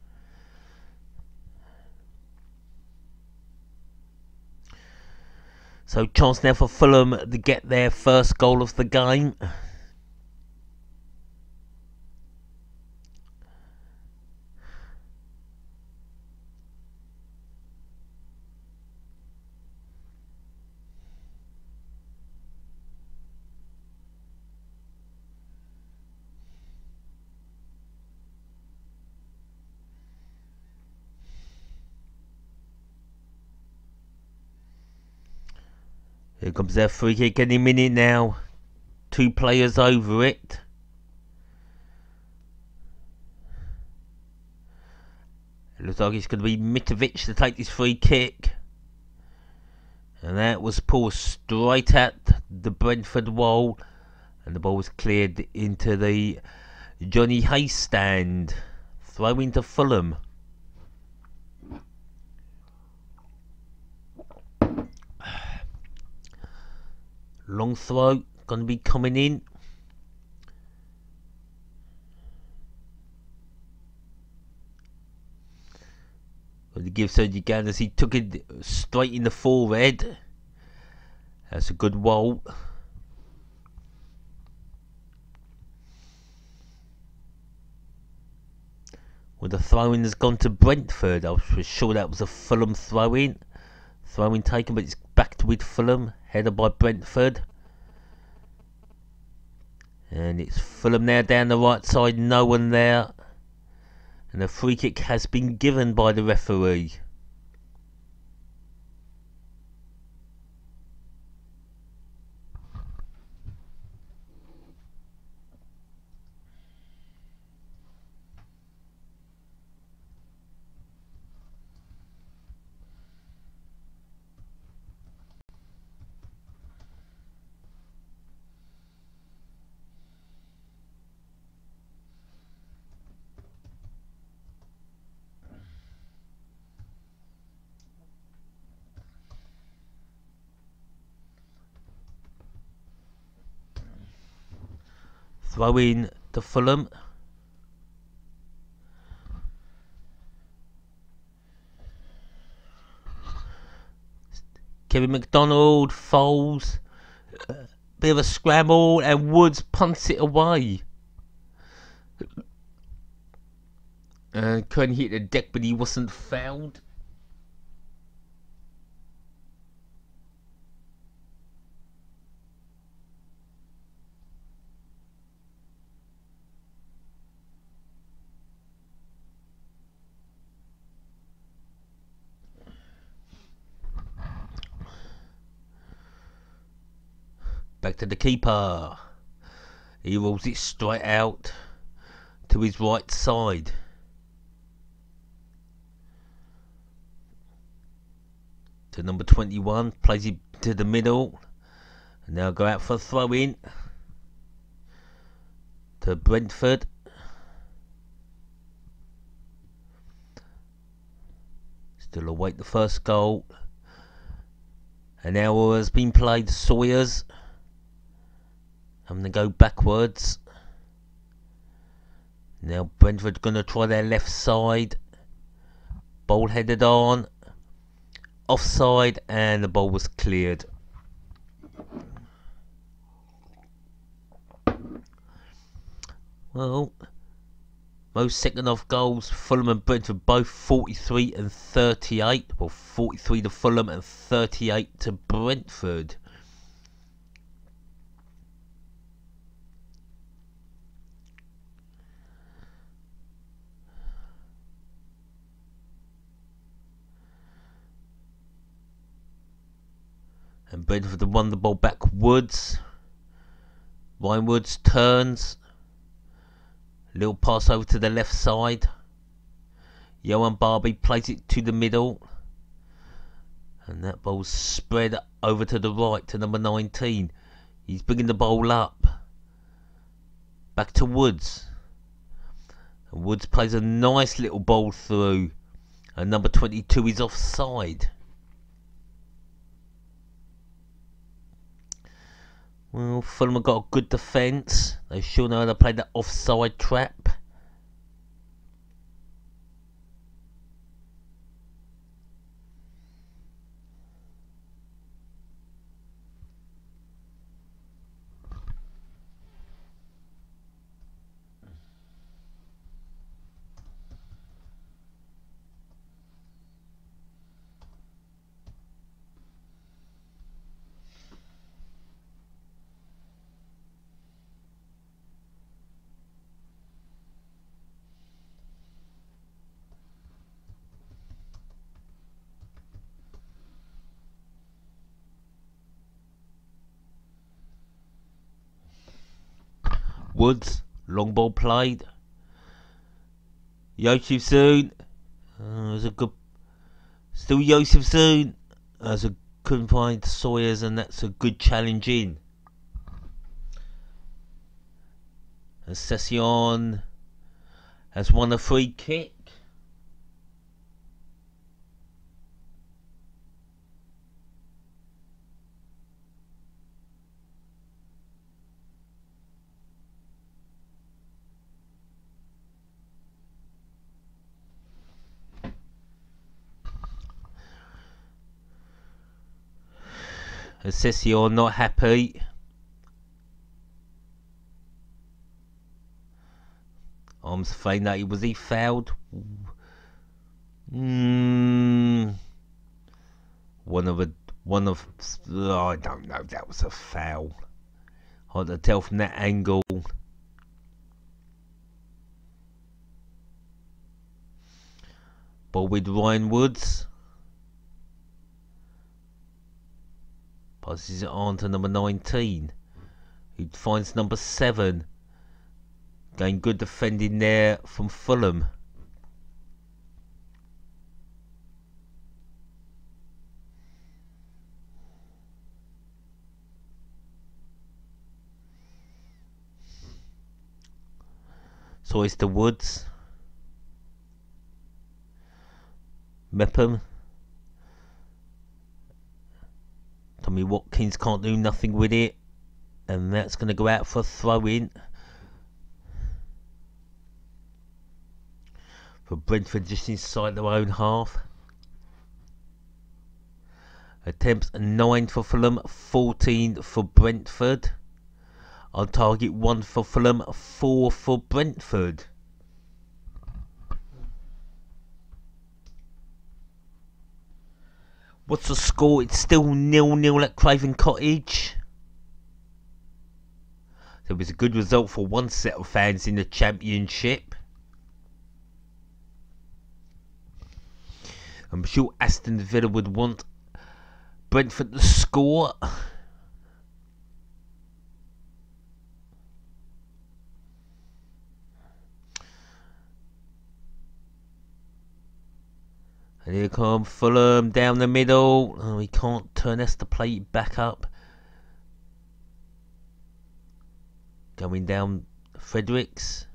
[SPEAKER 1] So chance now for Fulham to get their first goal of the game. Here comes their free kick any minute now. 2 players over it. It looks like it's going to be Mitrovic to take this free kick. And that was pulled straight at the Brentford wall. And the ball was cleared into the Johnny Hayes stand. Throw into Fulham. Long throw, going to be coming in. Going to give Sergio Gan as he took it straight in the forehead. That's a good wall. Well, the throw-in has gone to Brentford. I was sure that was a Fulham throw-in. Throw-in taken, but it's back with Fulham. Headed by Brentford. And it's Fulham now down the right side. No one there. And a free kick has been given by the referee. Throw in to Fulham. Kevin McDonald falls. Bit of a scramble and Woods punts it away. And Craven hit the deck, but he wasn't fouled. Back to the keeper. He rolls it straight out to his right side. To number 21. Plays it to the middle. And now go out for a throw in. To Brentford. Still await the first goal. And now has been played Sawyers. I'm going to go backwards. Now Brentford going to try their left side. Ball headed on. Offside, and the ball was cleared. Well, most second half goals, Fulham and Brentford both 43 and 38. Well, 43 to Fulham and 38 to Brentford. And Brentford won the ball back. Woods. Ryan Woods turns. Little pass over to the left side. Johan Barbie plays it to the middle. And that ball's spread over to the right to number 19. He's bringing the ball up. Back to Woods. And Woods plays a nice little ball through. And number 22 is offside. Well, Fulham have got a good defence. They sure know how to play that offside trap. Woods, long ball played. Yosefson. There's a good. Still Yosefson. Couldn't find Sawyers, and that's a good challenge in. And Sessegnon has won a free kick. Sessegnon not happy. Arms feign that he fouled. One of I don't know. That was a foul. Hard to tell from that angle. Ball with Ryan Woods. Passes it on to number 19, who finds number 7. Going good defending there from Fulham. So it's the Woods. Mepham. Tommy Watkins can't do nothing with it. And that's going to go out for a throw-in. For Brentford just inside their own half. Attempts 9 for Fulham, 14 for Brentford. On target 1 for Fulham, 4 for Brentford. What's the score? It's still 0-0 at Craven Cottage. So it was a good result for one set of fans in the Championship. I'm sure Aston Villa would want Brentford to score. And here come Fulham down the middle. Oh, he can't turn us to play it back up. Going down Fredericks.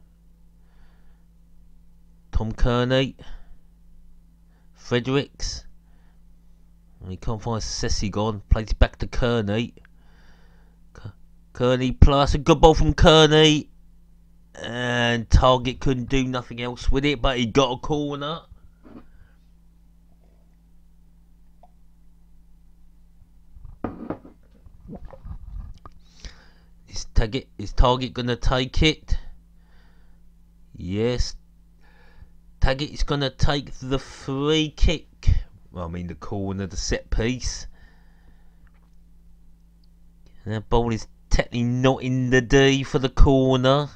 [SPEAKER 1] Tom Kearney. Fredericks. And he can't find Sessegnon. Plays it back to Kearney. Kearney plus a good ball from Kearney. And Target couldn't do nothing else with it, but he got a corner. Is Target going to take it? Yes. Target is going to take the free kick. Well, I mean the corner, the set piece. And that ball is technically not in the D for the corner.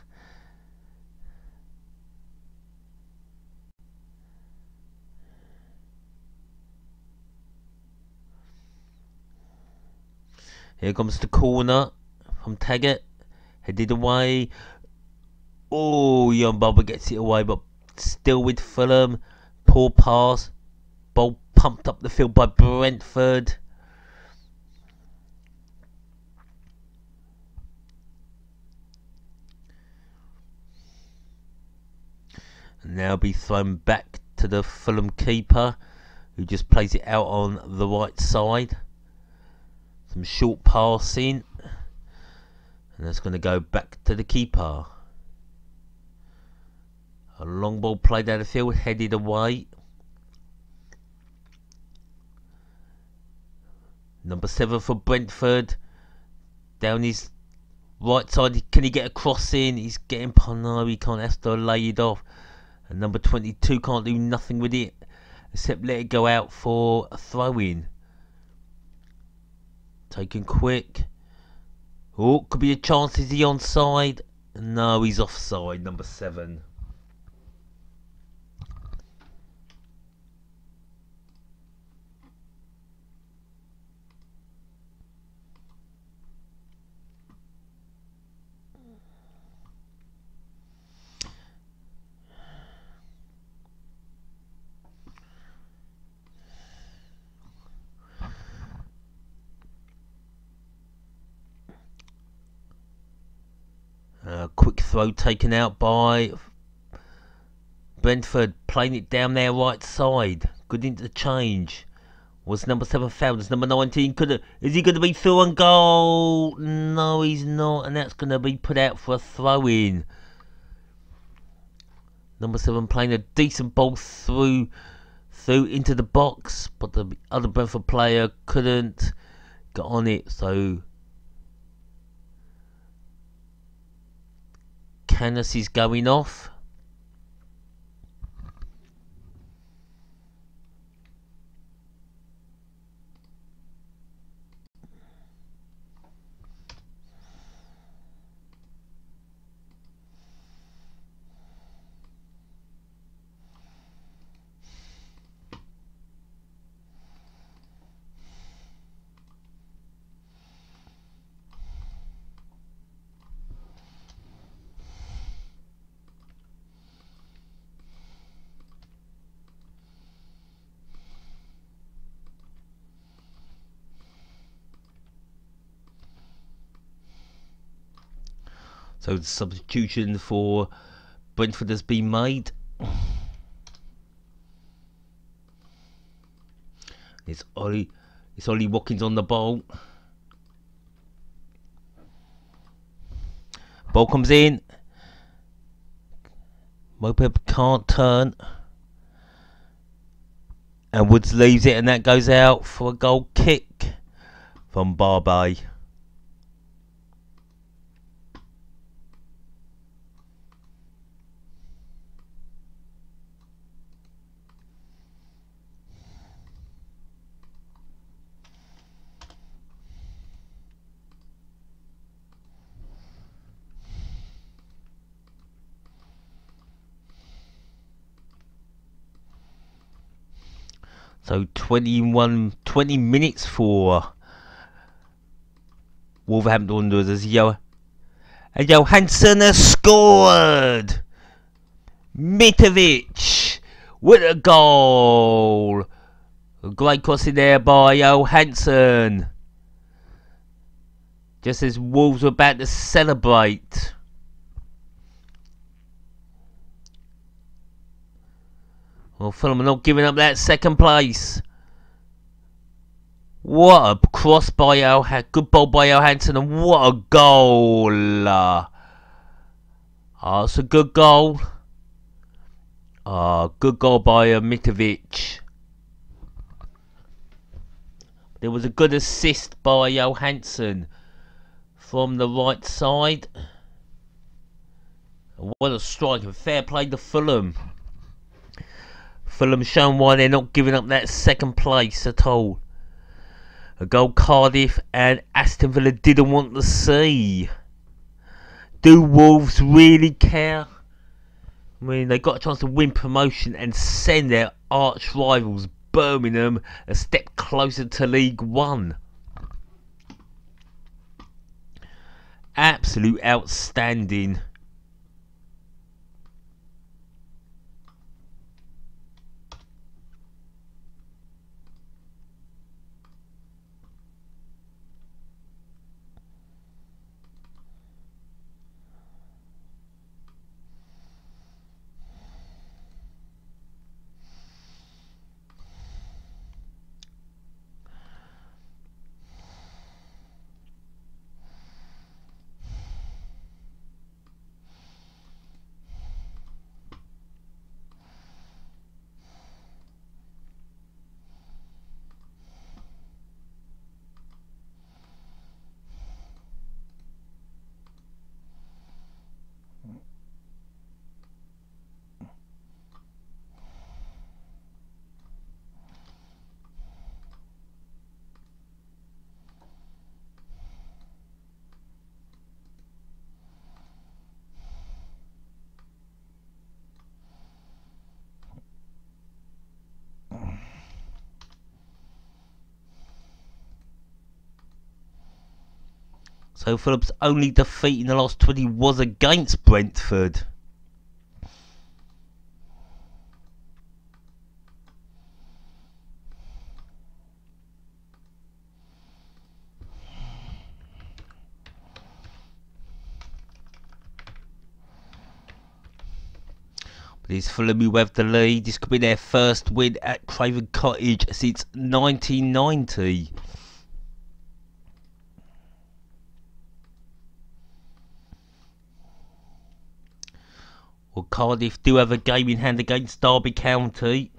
[SPEAKER 1] Here comes the corner from Taggart. Headed away. Oh, young Bubba gets it away, but still with Fulham. Poor pass. Ball pumped up the field by Brentford. And now be thrown back to the Fulham keeper, who just plays it out on the right side. Some short passing. And that's going to go back to the keeper. A long ball played out of the field, headed away. Number 7 for Brentford. Down his right side. Can he get a cross in? He's getting... No, he can't. Has to lay it off. And number 22 can't do nothing with it except let it go out for a throw-in. Taken quick. Oh, could be a chance. Is he onside? No, he's offside, number 7. Quick throw taken out by Brentford, playing it down their right side. Good interchange. Was number 7 fouled? Is number 19 is he going to be through on goal? No, he's not, and that's going to be put out for a throw-in. Number 7 playing a decent ball through into the box, but the other Brentford player couldn't get on it, so Canis is going off. So the substitution for Brentford has been made. It's Ollie Watkins on the ball. Ball comes in. Moped can't turn. And Woods leaves it, and that goes out for a goal kick from Barbe. So 20 minutes for Wolverhampton Wanderers as Johansson has scored. Mitrovic with a goal. A great crossing there by Johansson. Just as Wolves were about to celebrate. Well, Fulham are not giving up that second place. What a cross by good ball by Johansson, and what a goal! It's a good goal. Good goal by Mitrovic. There was a good assist by Johansson from the right side. What a strike, and fair play to Fulham. Fulham shown why they're not giving up that second place at all. A goal Cardiff and Aston Villa didn't want to see. Do Wolves really care? I mean, they got a chance to win promotion and send their arch rivals Birmingham a step closer to League One. Absolute outstanding. So Fulham's only defeat in the last 20 was against Brentford. But it's Fulham who have the lead. This could be their first win at Craven Cottage since 1990. Well, Cardiff do have a game in hand against Derby County.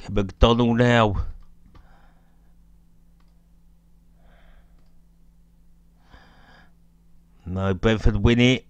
[SPEAKER 1] McDonald now. No, Brentford win it.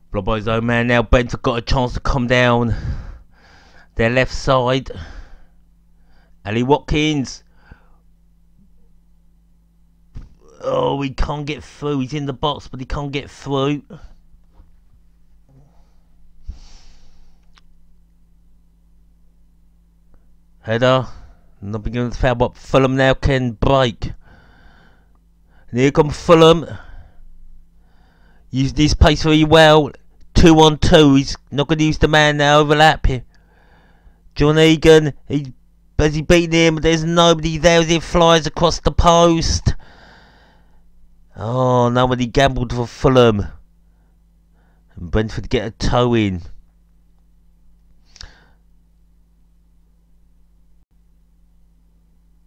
[SPEAKER 1] Blocked by his own man now. Brentford got a chance to come down their left side. Ali Watkins. Oh, he can't get through. He's in the box, but he can't get through. Header. Not beginning to foul, but Fulham now can break. And here comes Fulham. Use this pace very well. 2-on-2. He's not going to use the man now. Overlap him. John Egan. He's busy beating him, but there's nobody there as it flies across the post. Oh, nobody gambled for Fulham. And Brentford get a toe in.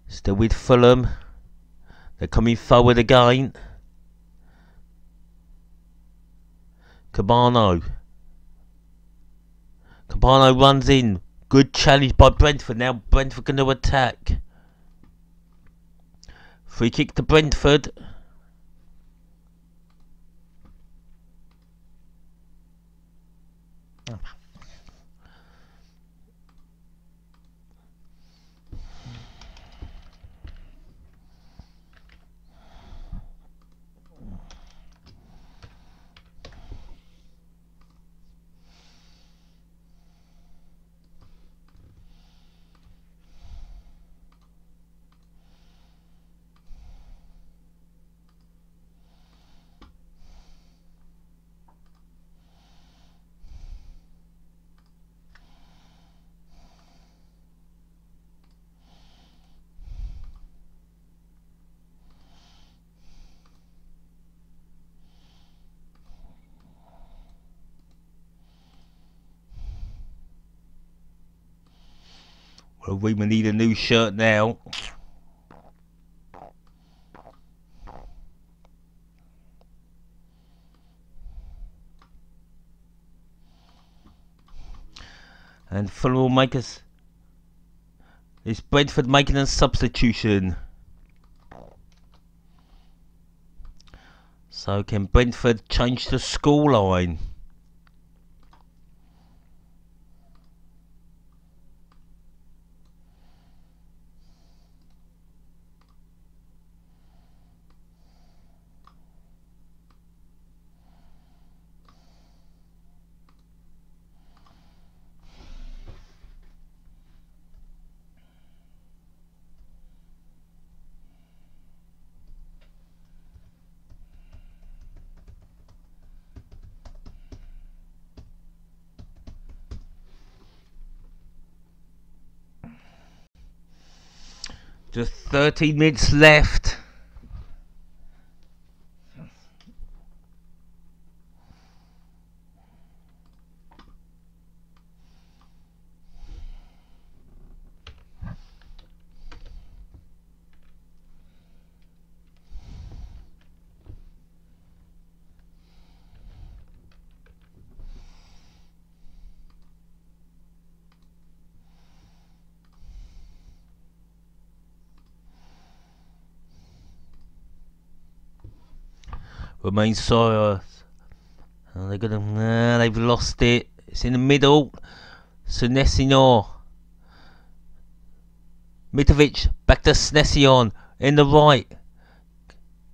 [SPEAKER 1] Still with Fulham. They're coming forward again. Cabano runs in. Good challenge by Brentford. Now Brentford going to attack. Free kick to Brentford. We may need a new shirt now. And Fulham will make us. It's Brentford making a substitution. So can Brentford change the scoreline? Just 13 minutes left. Remain Cyrus. They're gonna. They've lost it. It's in the middle. Sessegnon. Mitrovic back to Sessegnon in the right.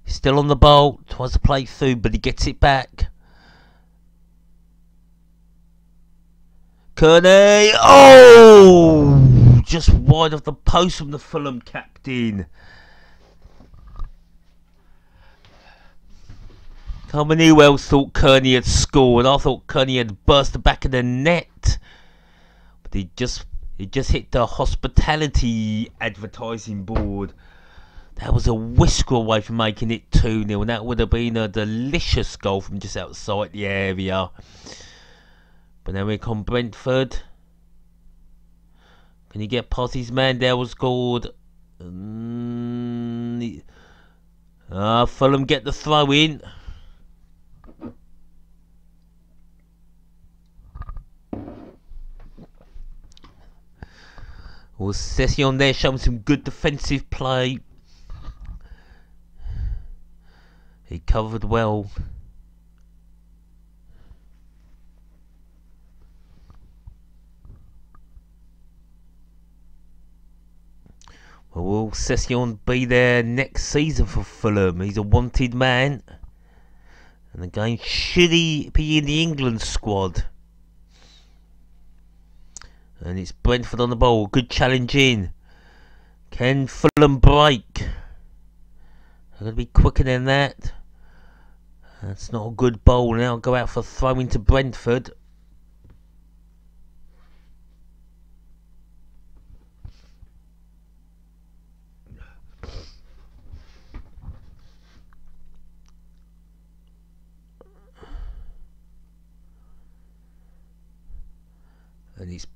[SPEAKER 1] Still on the ball. Tries to play through, but he gets it back. Kearney. Oh! Just wide of the post from the Fulham captain. How many else thought Kearney had scored? I thought Kearney had burst the back of the net, but he just hit the hospitality advertising board. That was a whisker away from making it 2-0, and that would have been a delicious goal from just outside the area. But now we come Brentford. Can you get past his man? There was scored. Fulham get the throw in. Well, Sessegnon there showing some good defensive play. He covered well. Well, will Sessegnon be there next season for Fulham? He's a wanted man. And again, should he be in the England squad? And it's Brentford on the ball. Good challenge in. Can Fulham break? They're going to be quicker than that. That's not a good ball. Now go out for throwing to Brentford. And it's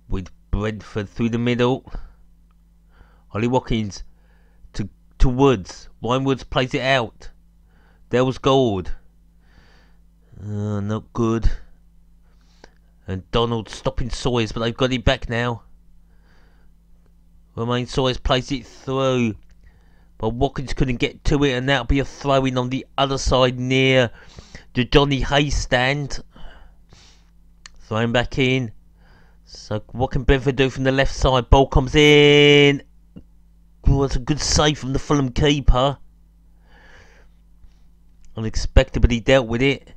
[SPEAKER 1] with Brentford through the middle. Ollie Watkins to Woods. Ryan Woods plays it out. There was Gold. Not good. And Donald stopping Sawyers, but they've got it back now. Romain Sawyers plays it through, but Watkins couldn't get to it, and that'll be a throw-in on the other side near the Johnny Hayes stand. Thrown back in. So what can Brentford do from the left side? Ball comes in. Oh, that's a good save from the Fulham keeper. Unexpected, but he dealt with it.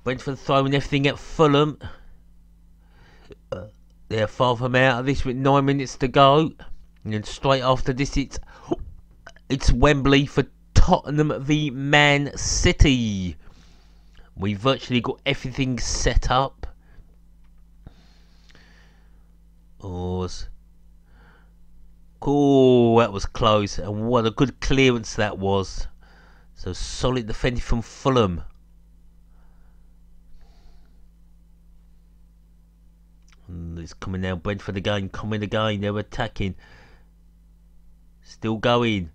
[SPEAKER 1] Brentford throwing everything at Fulham. They're far from out of this with 9 minutes to go. And then straight after this, it's Wembley for Tottenham v Man City. We virtually got everything set up. Oh, that was close. And what a good clearance that was. So solid defending from Fulham. It's coming now. Brentford again. Coming again. They're attacking. Still going.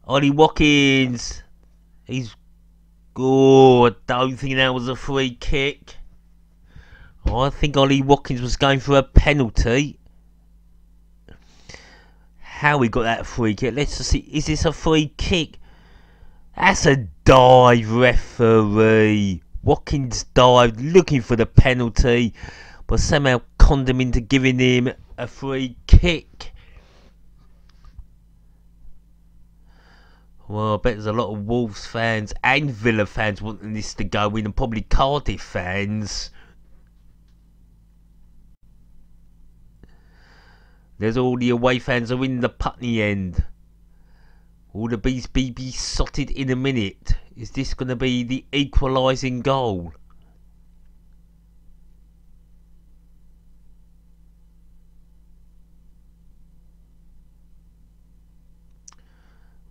[SPEAKER 1] Ollie Watkins. He's... Oh, I don't think that was a free kick. Oh, I think Ollie Watkins was going for a penalty. How he got that free kick? Let's just see. Is this a free kick? That's a dive, referee. Watkins dived looking for the penalty, but somehow conned him into giving him a free kick. Well, I bet there's a lot of Wolves fans and Villa fans wanting this to go in, and probably Cardiff fans. There's all the away fans are in the Putney end. Will the Bees be besotted in a minute? Is this going to be the equalising goal?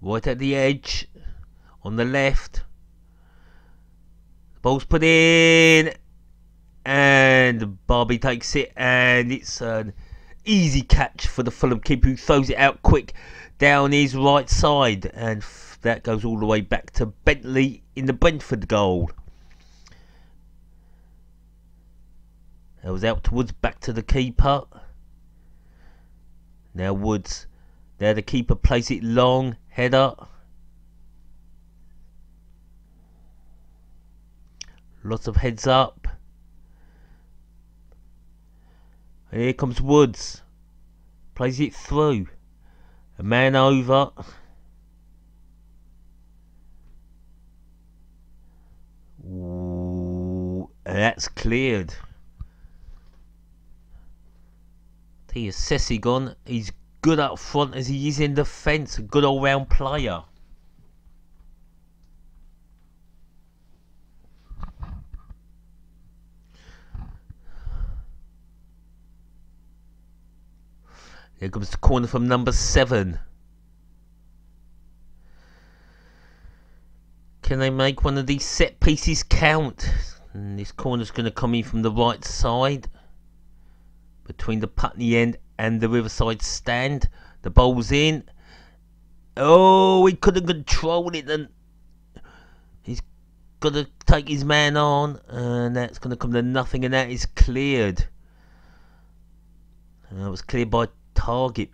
[SPEAKER 1] Right at the edge, on the left. The ball's put in, and Barbie takes it, and it's an easy catch for the Fulham keeper, who throws it out quick down his right side, and that goes all the way back to Bentley in the Brentford goal. That was out to Woods, back to the keeper. Now Woods. There the keeper plays it long. Header. Lots of heads up. And here comes Woods. Plays it through. A man over. Ooh, and that's cleared. Here's Sessegnon. He's good up front as he is in defence. A good all-round player. Here comes the corner from number 7. Can they make one of these set pieces count? And this corner's going to come in from the right side, between the Putney end and the Riverside stand. The ball's in. Oh, he couldn't control it, and he's got to take his man on, and that's going to come to nothing, and that is cleared. That was cleared by target.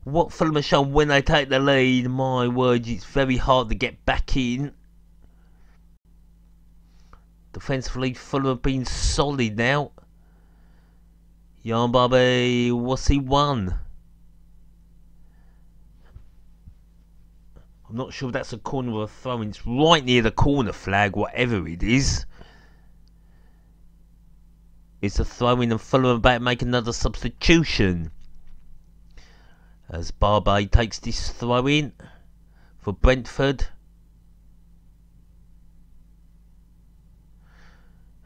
[SPEAKER 1] What Fulham have shown when they take the lead, my word, it's very hard to get back in. Defensively, Fulham have been solid now. Jan Barbie, what's he won? I'm not sure if that's a corner or a throw. It's right near the corner flag, whatever it is. It's a throw in, and Fulham about to make another substitution. As Barbie takes this throw in for Brentford.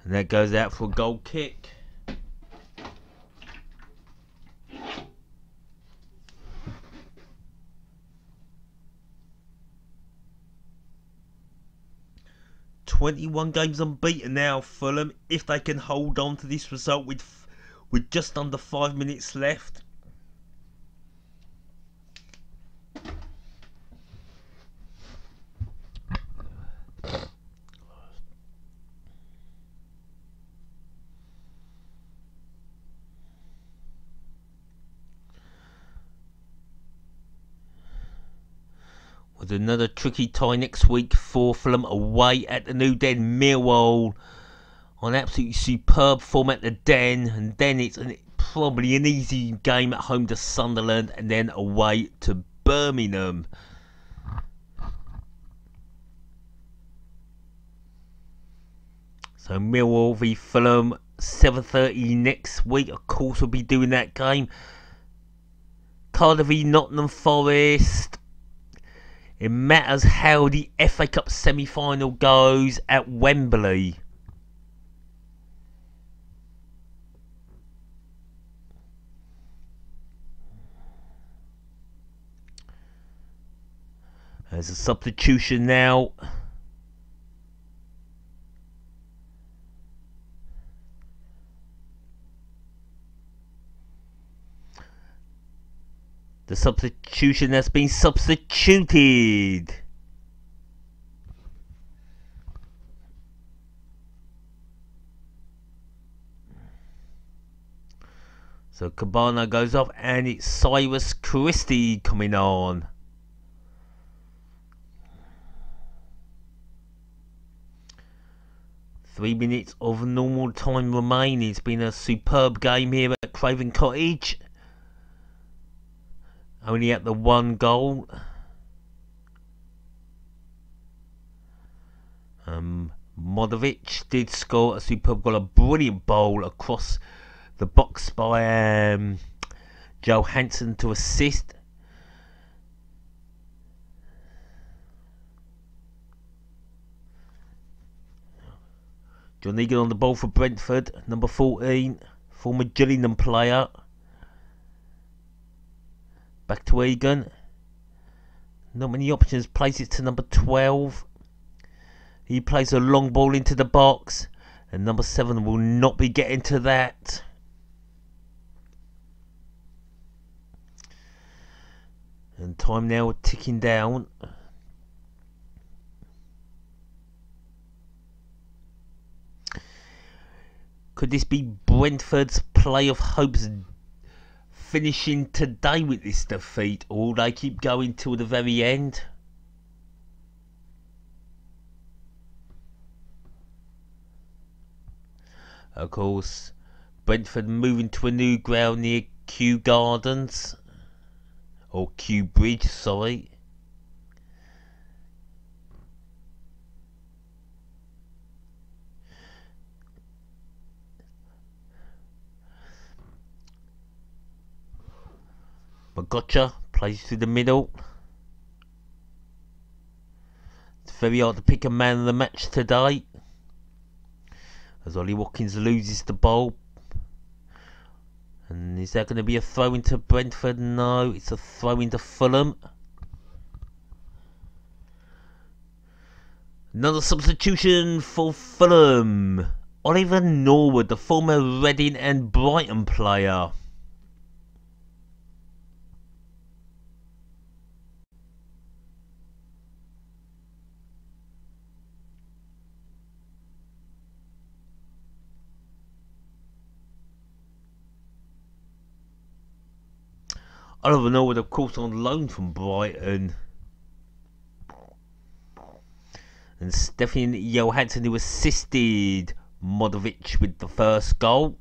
[SPEAKER 1] And that goes out for a goal kick. "21 games unbeaten now, Fulham, if they can hold on to this result with just under 5 minutes left." With another tricky tie next week for Fulham away at the New Den. Millwall on absolutely superb form at the Den, and then it's probably an easy game at home to Sunderland, and then away to Birmingham. So Millwall v Fulham, 7:30 next week. Of course, we'll be doing that game. Cardiff v Nottingham Forest. It matters how the FA Cup semi-final goes at Wembley. There's a substitution now. The substitution has been substituted. So Cabana goes off and it's Cyrus Christie coming on. Three minutes of normal time remaining. It's been a superb game here at Craven Cottage. Only at the one goal. Modovic did score a superb goal, a brilliant bowl across the box by Johansson to assist. John Egan on the ball for Brentford, number 14, former Gillingham player. Back to Egan. Not many options, plays it to number 12. He plays a long ball into the box, and number 7 will not be getting to that. And time now ticking down. Could this be Brentford's play of hopes finishing today with this defeat, or will they keep going till the very end? Of course, Brentford moving to a new ground near Kew Gardens. Or Kew Bridge, sorry. Magocha plays through the middle. It's very hard to pick a man of the match today, as Ollie Watkins loses the ball. And is that going to be a throw into Brentford? No, it's a throw into Fulham. Another substitution for Fulham. Oliver Norwood, the former Reading and Brighton player. Oliver Norwood, of course, on loan from Brighton. And Stefan Johansson, who assisted Modovic with the first goal.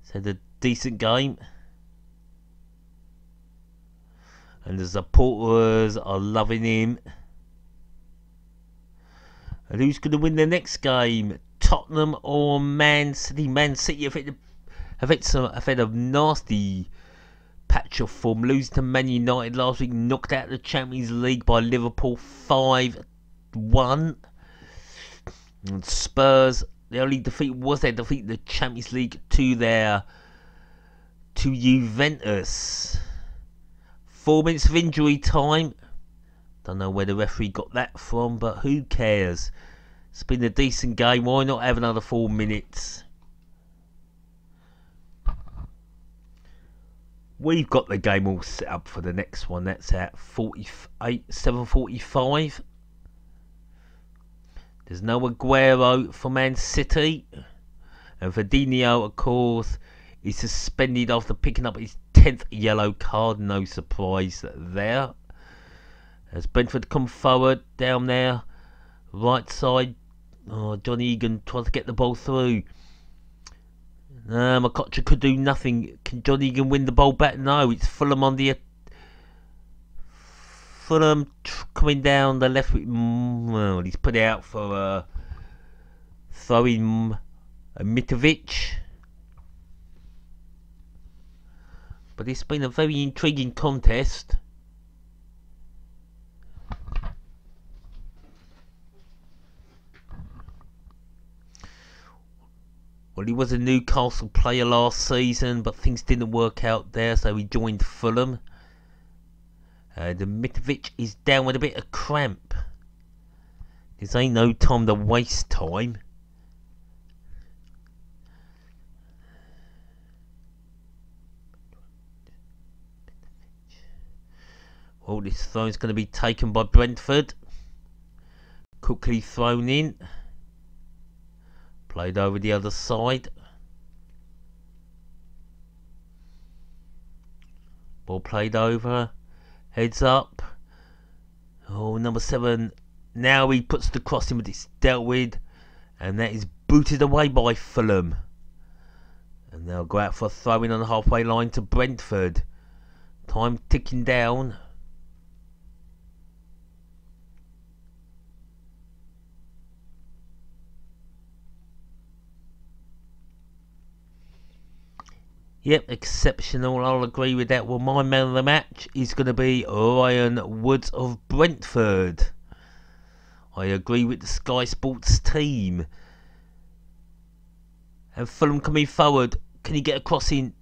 [SPEAKER 1] So a decent game. And the supporters are loving him. And who's going to win the next game? Tottenham or Man City? Man City have had a nasty patch of form, losing to Man United last week, knocked out of the Champions League by Liverpool 5-1. And Spurs, the only defeat was their defeat in the Champions League to Juventus. 4 minutes of injury time. Don't know where the referee got that from, but who cares? It's been a decent game. Why not have another 4 minutes? We've got the game all set up for the next one. That's at 7:45. There's no Aguero for Man City. And Fabinho, of course, is suspended after picking up his 10th yellow card. No surprise there. As Brentford come forward down there, right side. Oh, John Egan tries to get the ball through. Cottage could do nothing. Can John Egan win the ball back? No, it's Fulham on the... Fulham coming down the left. Well, he's put out for throwing Mitrovic. But it's been a very intriguing contest. Well, he was a Newcastle player last season, but things didn't work out there, so he joined Fulham. The Mitrovic is down with a bit of cramp. This ain't no time to waste time. Oh, this throw is going to be taken by Brentford. Quickly thrown in. Played over the other side. Ball played over. Heads up. Oh, number 7. Now he puts the cross in, but it's dealt with. And that is booted away by Fulham. And they'll go out for a throw-in on the halfway line to Brentford. Time ticking down. Yep, exceptional. I'll agree with that. Well, my man of the match is going to be Ryan Woods of Brentford. I agree with the Sky Sports team. And Fulham coming forward. Can he get a crossing?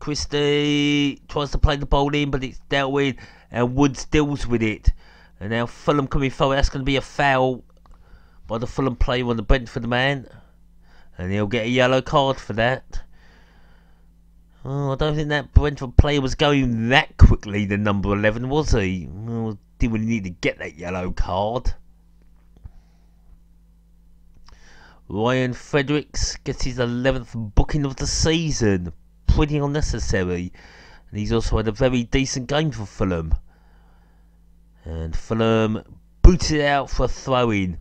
[SPEAKER 1] Christie tries to play the ball in, but it's dealt with. And Woods deals with it. And now Fulham coming forward. That's going to be a foul by the Fulham player on the Brentford man. And he'll get a yellow card for that. Oh, I don't think that Brentford player was going that quickly, the number 11, was he? Oh, didn't really need to get that yellow card. Ryan Fredericks gets his 11th booking of the season. Pretty unnecessary. And he's also had a very decent game for Fulham. And Fulham booted it out for a throw-in.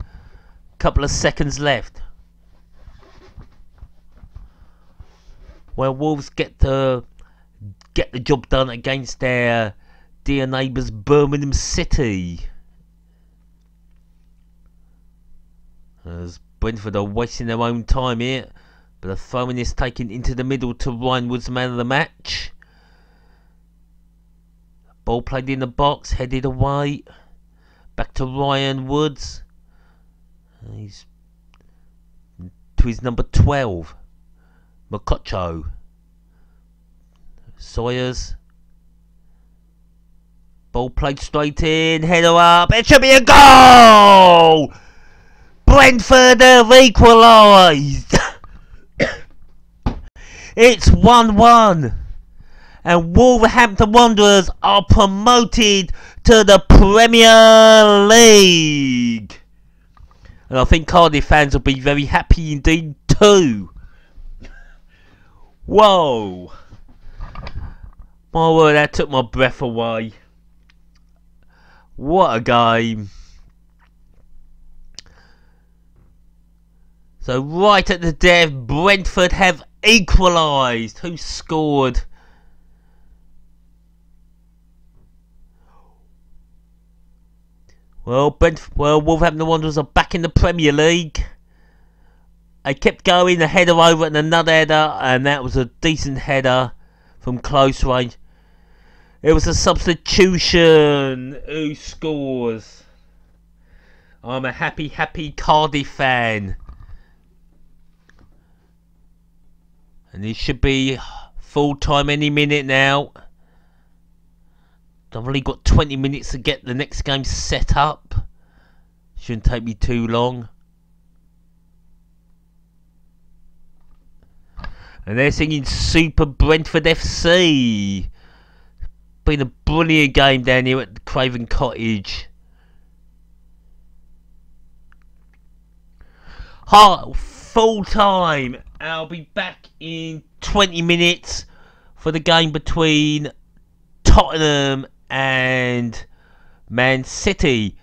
[SPEAKER 1] Couple of seconds left. Well, Wolves get the job done against their dear neighbours Birmingham City. As Brentford are wasting their own time here. But the throw-in is taken into the middle to Ryan Woods, man of the match. Ball played in the box, headed away. Back to Ryan Woods. He's to his number 12. Makocho. Sawyers. Ball played straight in. Header up. It should be a goal! Brentford have equalised. It's 1-1. And Wolverhampton Wanderers are promoted to the Premier League. And I think Cardiff fans will be very happy indeed too. Whoa! My word, that took my breath away. What a game. So right at the death, Brentford have equalised. Who scored? Well, Wolverhampton Wanderers are back in the Premier League. They kept going, a header over and another header, and that was a decent header from close range. It was a substitution. Who scores? I'm a happy Cardiff fan. And it should be full time any minute now. I've only got 20 minutes to get the next game set up. Shouldn't take me too long. And they're singing Super Brentford FC. Been a brilliant game down here at Craven Cottage. Full time. I'll be back in 20 minutes for the game between Tottenham and Man City.